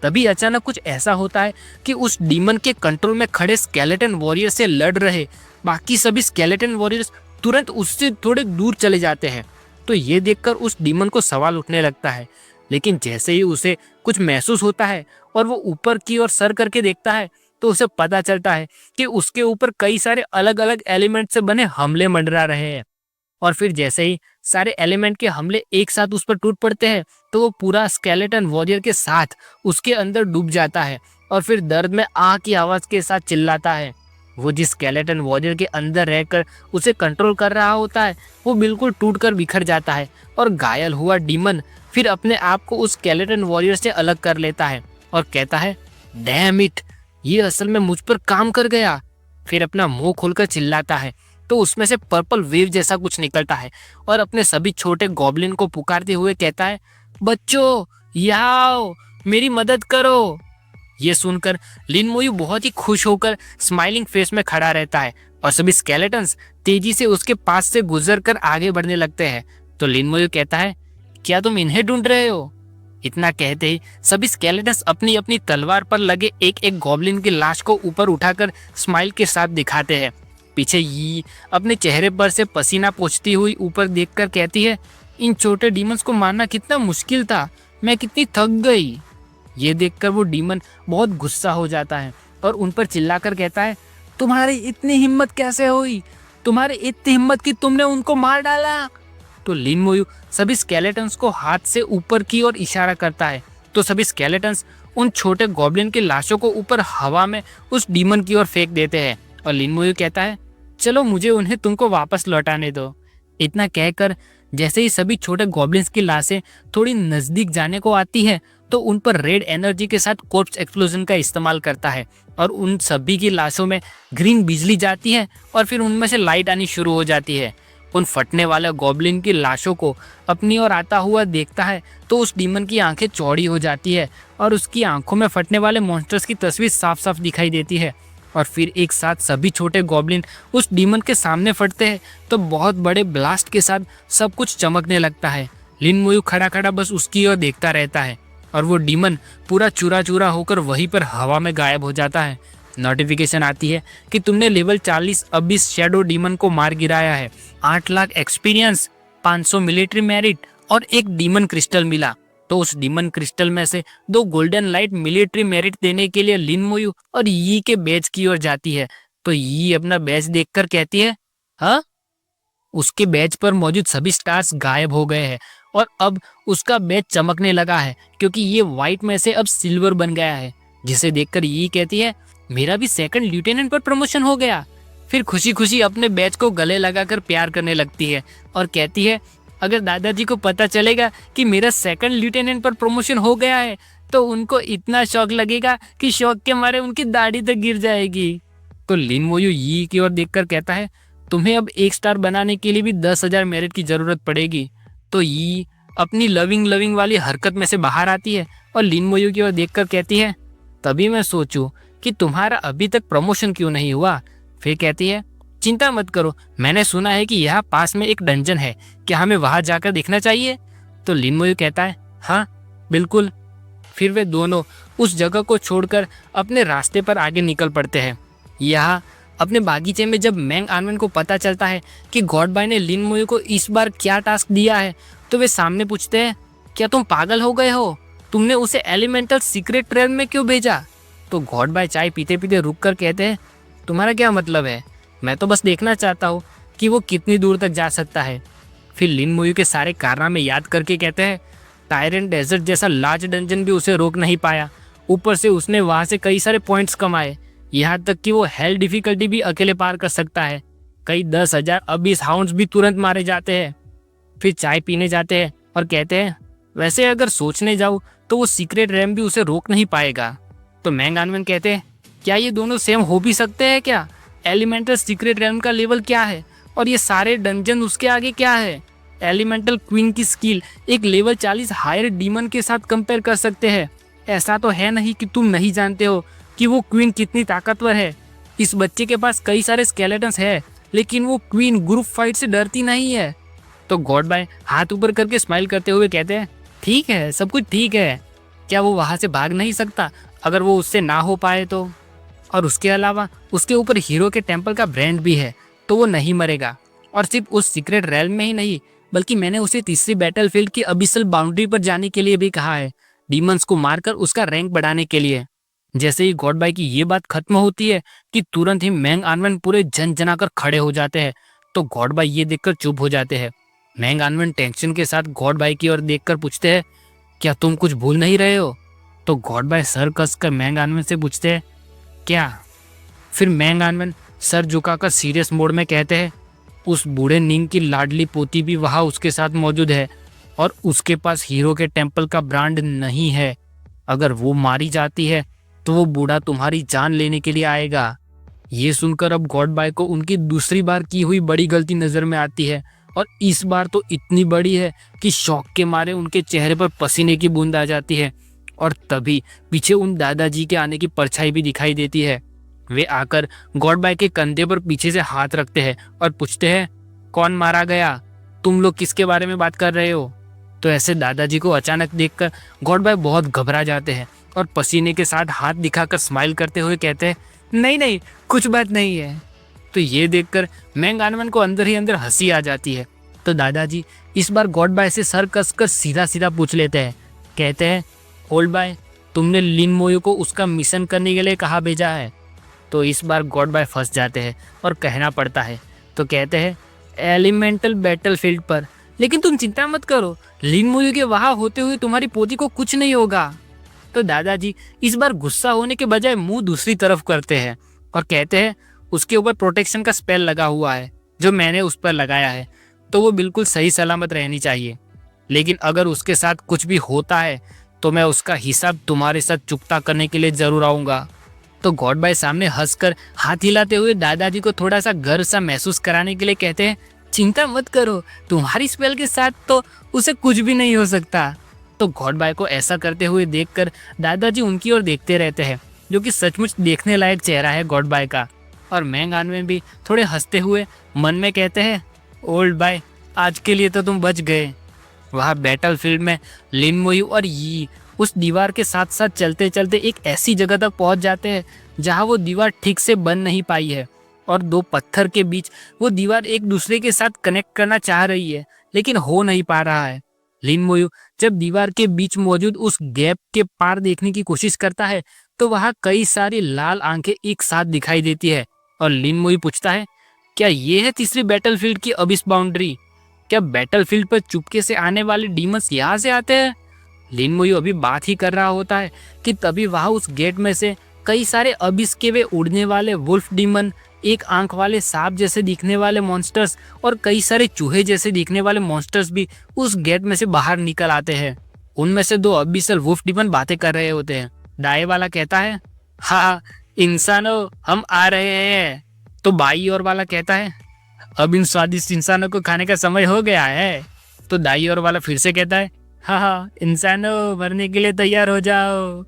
तभी अचानक कुछ ऐसा होता है कि उस डीमन के कंट्रोल में खड़े स्केलेटन वॉरियर से लड़ रहे बाकी सभी स्केलेटन वॉरियर्स तुरंत उससे थोड़े दूर चले जाते हैं। तो ये देखकर उस डीमन को सवाल उठने लगता है, लेकिन जैसे ही उसे कुछ महसूस होता है और वो ऊपर की ओर सर करके देखता है तो उसे पता चलता है कि उसके ऊपर कई सारे अलग अलग एलिमेंट से बने हमले मंडरा रहे हैं। और फिर जैसे ही सारे एलिमेंट के हमले एक साथ उस पर टूट पड़ते हैं तो वो पूरा स्केलेटन वॉरियर के साथ उसके अंदर डूब जाता है और फिर दर्द में आह की आवाज के साथ चिल्लाता है। वो जिस स्केलेटन वॉरियर के अंदर रहकर उसे कंट्रोल कर रहा होता है वो बिल्कुल टूटकर बिखर जाता है और घायल हुआ डीमन फिर अपने आप को उस स्केलेटन वॉरियर से अलग कर लेता है और कहता है डैम इट, ये असल में मुझ पर काम कर गया। फिर अपना मुंह खोलकर चिल्लाता है तो उसमें से पर्पल वेव जैसा कुछ निकलता है और अपने सभी छोटे गॉब्लिन को पुकारते हुए कहता है बच्चों यहाँ आओ, मेरी मदद करो। ये सुनकर लिन मोयू बहुत ही खुश होकर स्माइलिंग फेस में खड़ा रहता है और सभी स्केलेटन्स तेजी से उसके पास से गुजरकर आगे बढ़ने लगते हैं। तो लिन मोयू कहता है क्या तुम इन्हें ढूंढ रहे हो? इतना कहते ही सभी स्केलेटन्स अपनी अपनी तलवार पर लगे एक एक गॉब्लिन की लाश को ऊपर उठाकर स्माइल के साथ दिखाते हैं। पीछे यी अपने चेहरे पर से पसीना पोंछती हुई ऊपर देखकर कहती है इन छोटे डीमंस को मारना कितना मुश्किल था, मैं कितनी थक गई। ये देखकर वो डीमन बहुत गुस्सा हो जाता है और उन पर चिल्लाकर कहता है तुम्हारी इतनी हिम्मत कैसे हुई, तुम्हारी इतनी हिम्मत कि तुमने उनको मार डाला। तो लिन मोयू सभी स्केलेटन्स को हाथ से ऊपर की ओर इशारा करता है तो सभी स्केलेटन्स उन छोटे गॉब्लिन की लाशों को ऊपर हवा में उस डीमन की ओर फेंक देते हैं और लिन मोयू कहता है चलो मुझे उन्हें तुमको वापस लौटाने दो। इतना कहकर जैसे ही सभी छोटे गॉब्लिन्स की लाशें थोड़ी नजदीक जाने को आती है तो उन पर रेड एनर्जी के साथ कोर्प्स एक्सप्लोजन का इस्तेमाल करता है और उन सभी की लाशों में ग्रीन बिजली जाती है और फिर उनमें से लाइट आनी शुरू हो जाती है। उन फटने वाले गॉब्लिन की लाशों को अपनी ओर आता हुआ देखता है तो उस डीमन की आंखें चौड़ी हो जाती है और उसकी आंखों में फटने वाले मॉन्स्टर्स की तस्वीर साफ साफ दिखाई देती है। और फिर एक साथ सभी छोटे गॉब्लिन उस डीमन के सामने फटते हैं तो बहुत बड़े ब्लास्ट के साथ सब कुछ चमकने लगता है। लिन मोयू खड़ा खड़ा बस उसकी ओर देखता रहता है और वो डीमन पूरा चूरा चूरा होकर वहीं पर हवा में गायब हो जाता है। नोटिफिकेशन आती है कि तुमने लेवल 40 अबिस शैडो डीमन को मार गिराया है, 8 लाख एक्सपीरियंस, 500 मिलिट्री मेरिट और एक डीमन क्रिस्टल मिला। तो उस डीमन क्रिस्टल में से दो गोल्डन लाइट मिलिट्री मेरिट देने के लिए लिन मोयू और यी के बेच की ओर जाती है। तो यी अपना बैच देखकर कहती है, हाँ। उसके बैच पर मौजूद सभी स्टार्स गायब हो गए हैं और अब उसका बैच चमकने लगा है क्योंकि ये व्हाइट में से अब सिल्वर बन गया है, जिसे देखकर यी कहती है, मेरा भी सेकंड लेफ्टिनेंट पर प्रमोशन हो गया। फिर खुशी खुशी अपने बैच को गले लगाकर प्यार करने लगती है और कहती है, अगर दादाजी को पता चलेगा कि मेरा सेकंड लेफ्टिनेंट पर प्रमोशन हो गया है तो उनको इतना शौक लगेगा कि शौक के मारे उनकी दाढ़ी तक गिर जाएगी। तो लिन मोयू यी की ओर देखकर कहता है, तुम्हें अब 1 स्टार बनाने के लिए भी 10,000 मेरिट की जरूरत पड़ेगी। तो यी अपनी लविंग वाली हरकत में से बाहर आती है और लिन मोयू की ओर देखकर कहती है, तभी मैं सोचूं कि तुम्हारा अभी तक प्रमोशन क्यों नहीं हुआ। फिर कहती है, चिंता मत करो, मैंने सुना है कि यहाँ पास में एक डंजन है, क्या हमें वहां जाकर देखना चाहिए। तो लिन मोयू कहता है, हाँ बिल्कुल। फिर वे दोनों उस जगह को छोड़कर अपने रास्ते पर आगे निकल पड़ते हैं। यहाँ अपने बागीचे में जब मैंग आनवन को पता चलता है कि गॉड बाय ने लिन मोयू को इस बार क्या टास्क दिया है तो वे सामने पूछते हैं, क्या तुम पागल हो गए हो, तुमने उसे एलिमेंटल सीक्रेट रेल्म में क्यों भेजा। तो गॉड बाय चाय पीते पीते रुक कर कहते हैं, तुम्हारा क्या मतलब है, मैं तो बस देखना चाहता हूँ कि वो कितनी दूर तक जा सकता है। फिर लिन मोयू के सारे कारनामे याद करके कहते हैं, टायरेंट डेजर्ट जैसा लार्ज डंजन भी उसे रोक नहीं पाया, ऊपर से उसने वहाँ से कई सारे पॉइंट्स कमाए, यहाँ तक कि वो हेल डिफिकल्टी भी अकेले पार कर सकता है। कई 10,000 अबीस हाउंड्स भी तुरंत मारे जाते हैं। फिर चाय पीने जाते हैं और कहते हैं, वैसे अगर सोचने जाऊँ तो वो सीक्रेट रैम भी उसे रोक नहीं पाएगा। तो मैंग आनवन कहते हैं, क्या ये दोनों सेम हो भी सकते हैं क्या, एलिमेंटल सीक्रेट रैम का लेवल क्या है और ये सारे डंजन उसके आगे क्या है। एलिमेंटल क्वीन की स्किल एक लेवल 40 हायर डीमन के साथ कंपेयर कर सकते हैं। ऐसा तो है नहीं कि तुम नहीं जानते हो कि वो क्वीन कितनी ताकतवर है। इस बच्चे के पास कई सारे स्केलेटन्स है लेकिन वो क्वीन ग्रुप फाइट से डरती नहीं है। तो गॉड बाय हाथ ऊपर करके स्माइल करते हुए कहते हैं, ठीक है, सब कुछ ठीक है, क्या वो वहाँ से भाग नहीं सकता अगर वो उससे ना हो पाए तो। और उसके अलावा उसके ऊपर हीरो के टेम्पल का ब्रांड भी है, तो वो नहीं मरेगा। और सिर्फ उस सीक्रेट रेल्म में ही नहीं, बल्कि मैंने उसे तीसरी बैटलफील्ड की अबिसल बाउंड्री पर जाने के लिए भी कहा है, डीमंस को मारकर उसका रैंक बढ़ाने के लिए। जैसे ही गॉड बाय की ये बात खत्म होती है कि तुरंत ही मैंग आनवन पूरे झनझना कर खड़े हो जाते हैं। तो गॉड बाय ये देखकर चुप हो जाते हैं। मैंग आनवन टेंशन के साथ गॉड बाय की ओर देखकर पूछते हैं, क्या तुम कुछ भूल नहीं रहे हो। तो गॉड बाय सर कसकर मैंग आनवन से पूछते हैं, क्या। फिर मैंग आनवन सर झुकाकर सीरियस मोड में कहते हैं, उस बूढ़े निंग की लाडली पोती भी वहाँ उसके साथ मौजूद है और उसके पास हीरो के टेम्पल का ब्रांड नहीं है। अगर वो मारी जाती है तो वो बूढ़ा तुम्हारी जान लेने के लिए आएगा। ये सुनकर अब गॉड बाय को उनकी दूसरी बार की हुई बड़ी गलती नजर में आती है और इस बार तो इतनी बड़ी है कि शौक के मारे उनके चेहरे पर पसीने की बूंद आ जाती है। और तभी पीछे उन दादाजी के आने की परछाई भी दिखाई देती है। वे आकर गॉड बाय के कंधे पर पीछे से हाथ रखते हैं और पूछते हैं, कौन मारा गया, तुम लोग किसके बारे में बात कर रहे हो। तो ऐसे दादाजी को अचानक देखकर गॉड बाय बहुत घबरा जाते हैं और पसीने के साथ हाथ दिखाकर स्माइल करते हुए कहते हैं, नहीं कुछ बात नहीं है। तो ये देखकर मैंग आनवन को अंदर ही अंदर हंसी आ जाती है। तो दादाजी इस बार गॉड बाय से सर कसकर सीधा सीधा पूछ लेते हैं, कहते हैं, ओल्ड बाय, तुमने लिन मोयू को उसका मिशन करने के लिए कहाँ भेजा है। तो इस बार गॉड बाय फंस जाते हैं और कहना पड़ता है। तो कहते हैं, एलिमेंटल बैटलफील्ड पर, लेकिन तुम चिंता मत करो, लिन मोयू के वहाँ होते हुए तुम्हारी पोती को कुछ नहीं होगा। तो दादाजी इस बार गुस्सा होने के बजाय मुंह दूसरी तरफ करते हैं और कहते हैं, उसके ऊपर प्रोटेक्शन का स्पेल लगा हुआ है जो मैंने उस पर लगाया है, तो वो बिल्कुल सही सलामत रहनी चाहिए। लेकिन अगर उसके साथ कुछ भी होता है तो मैं उसका हिसाब तुम्हारे साथ चुकता करने के लिए जरूर आऊँगा। तो गॉड बाय सामने हंसकर हाथ हिलाते हुए दादाजी को थोड़ा सा गर्व सा महसूस कराने के लिए कहते हैं, चिंता मत करो, तुम्हारी स्पेल के साथ तो उसे कुछ भी नहीं हो सकता। तो गॉड बाय को ऐसा करते हुए देखकर दादाजी उनकी ओर देखते रहते हैं, जो कि सचमुच देखने लायक चेहरा है गॉड बाय का। और मैंग आनवन भी थोड़े हंसते हुए मन में कहते हैं, ओल्ड बाय, आज के लिए तो तुम बच गए। वहाँ बैटलफील्ड में लिन मोयू और यी उस दीवार के साथ साथ चलते चलते एक ऐसी जगह तक पहुँच जाते हैं जहाँ वो दीवार ठीक से बन नहीं पाई है और दो पत्थर के बीच वो दीवार एक दूसरे के साथ कनेक्ट करना चाह रही है लेकिन हो नहीं पा रहा है। लिन मोयू जब दीवार के बीच मौजूद उस गैप के पार देखने की कोशिश करता है तो वहां कई सारी लाल आंखें एक साथ दिखाई देती है और लिन मोयू पूछता है, क्या ये है तीसरी बैटलफील्ड की अबिस बाउंड्री? क्या बैटलफील्ड पर चुपके से आने वाले डीमंस यहाँ से आते हैं? लिन मोयू अभी बात ही कर रहा होता है कि तभी वहां उस गेट में से कई सारे अबिस के वे उड़ने वाले वुल्फ डीमन, एक आंख वाले सांप जैसे दिखने वाले मॉन्स्टर्स और कई सारे चूहे जैसे दिखने वाले मॉन्स्टर्स भी उस गेट में से बाहर निकल आते हैं। उनमें से दो अबिसल वुल्फ डीमन बातें कर रहे होते हैं। दाएं वाला कहता है, हाँ इंसानों हम आ रहे हैं। तो बाई और वाला कहता है, अब इन स्वादिष्ट इंसानों को खाने का समय हो गया है। तो दाई और वाला फिर से कहता है, हाँ इंसानों मरने के लिए तैयार हो जाओ।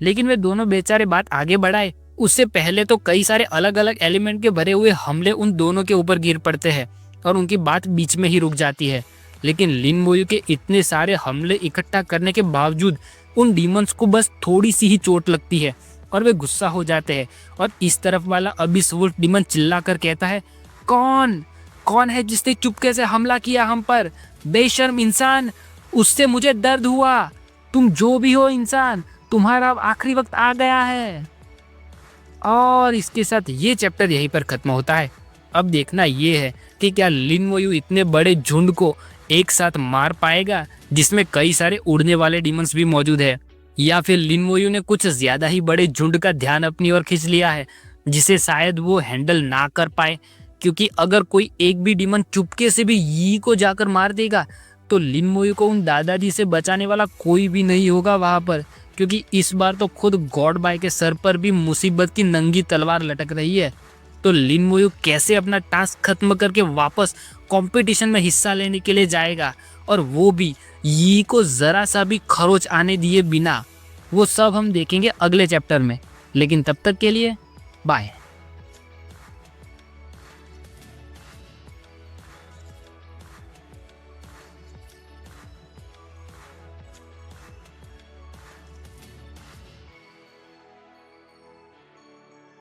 लेकिन वे दोनों बेचारे बात आगे बढ़ाए उससे पहले तो कई सारे अलग अलग एलिमेंट के भरे हुए हमले उन दोनों के ऊपर गिर पड़ते हैं और उनकी बात बीच में ही रुक जाती है। लेकिन लिन मोयू के इतने सारे हमले इकट्ठा करने के बावजूद उन डीमंस को बस थोड़ी सी ही चोट लगती है और वे गुस्सा हो जाते हैं। और इस तरफ वाला अबिस वुल्फ डीमन चिल्लाकर कहता है, कौन है जिसने चुपके से हमला किया हम पर? बेशर्म इंसान, उससे मुझे दर्द हुआ। तुम जो भी हो इंसान, तुम्हारा अब आखिरी वक्त आ गया है। और इसके साथ ये चैप्टर यहीं पर खत्म होता है। अब देखना ये है कि क्या लिन मोयू इतने बड़े झुंड को एक साथ मार पाएगा जिसमें कई सारे उड़ने वाले डीमंस भी मौजूद है, या फिर लिन मोयू ने कुछ ज्यादा ही बड़े झुंड का ध्यान अपनी ओर खींच लिया है जिसे शायद वो हैंडल ना कर पाए। क्योंकि अगर कोई एक भी डीमन चुपके से भी यी को जाकर मार देगा तो लिन मोयू को उन दादाजी से बचाने वाला कोई भी नहीं होगा वहां पर। क्योंकि इस बार तो खुद गॉड बाय के सर पर भी मुसीबत की नंगी तलवार लटक रही है। तो लिन मोयू कैसे अपना टास्क खत्म करके वापस कंपटीशन में हिस्सा लेने के लिए जाएगा, और वो भी यी को जरा सा भी खरोच आने दिए बिना, वो सब हम देखेंगे अगले चैप्टर में। लेकिन तब तक के लिए बाय।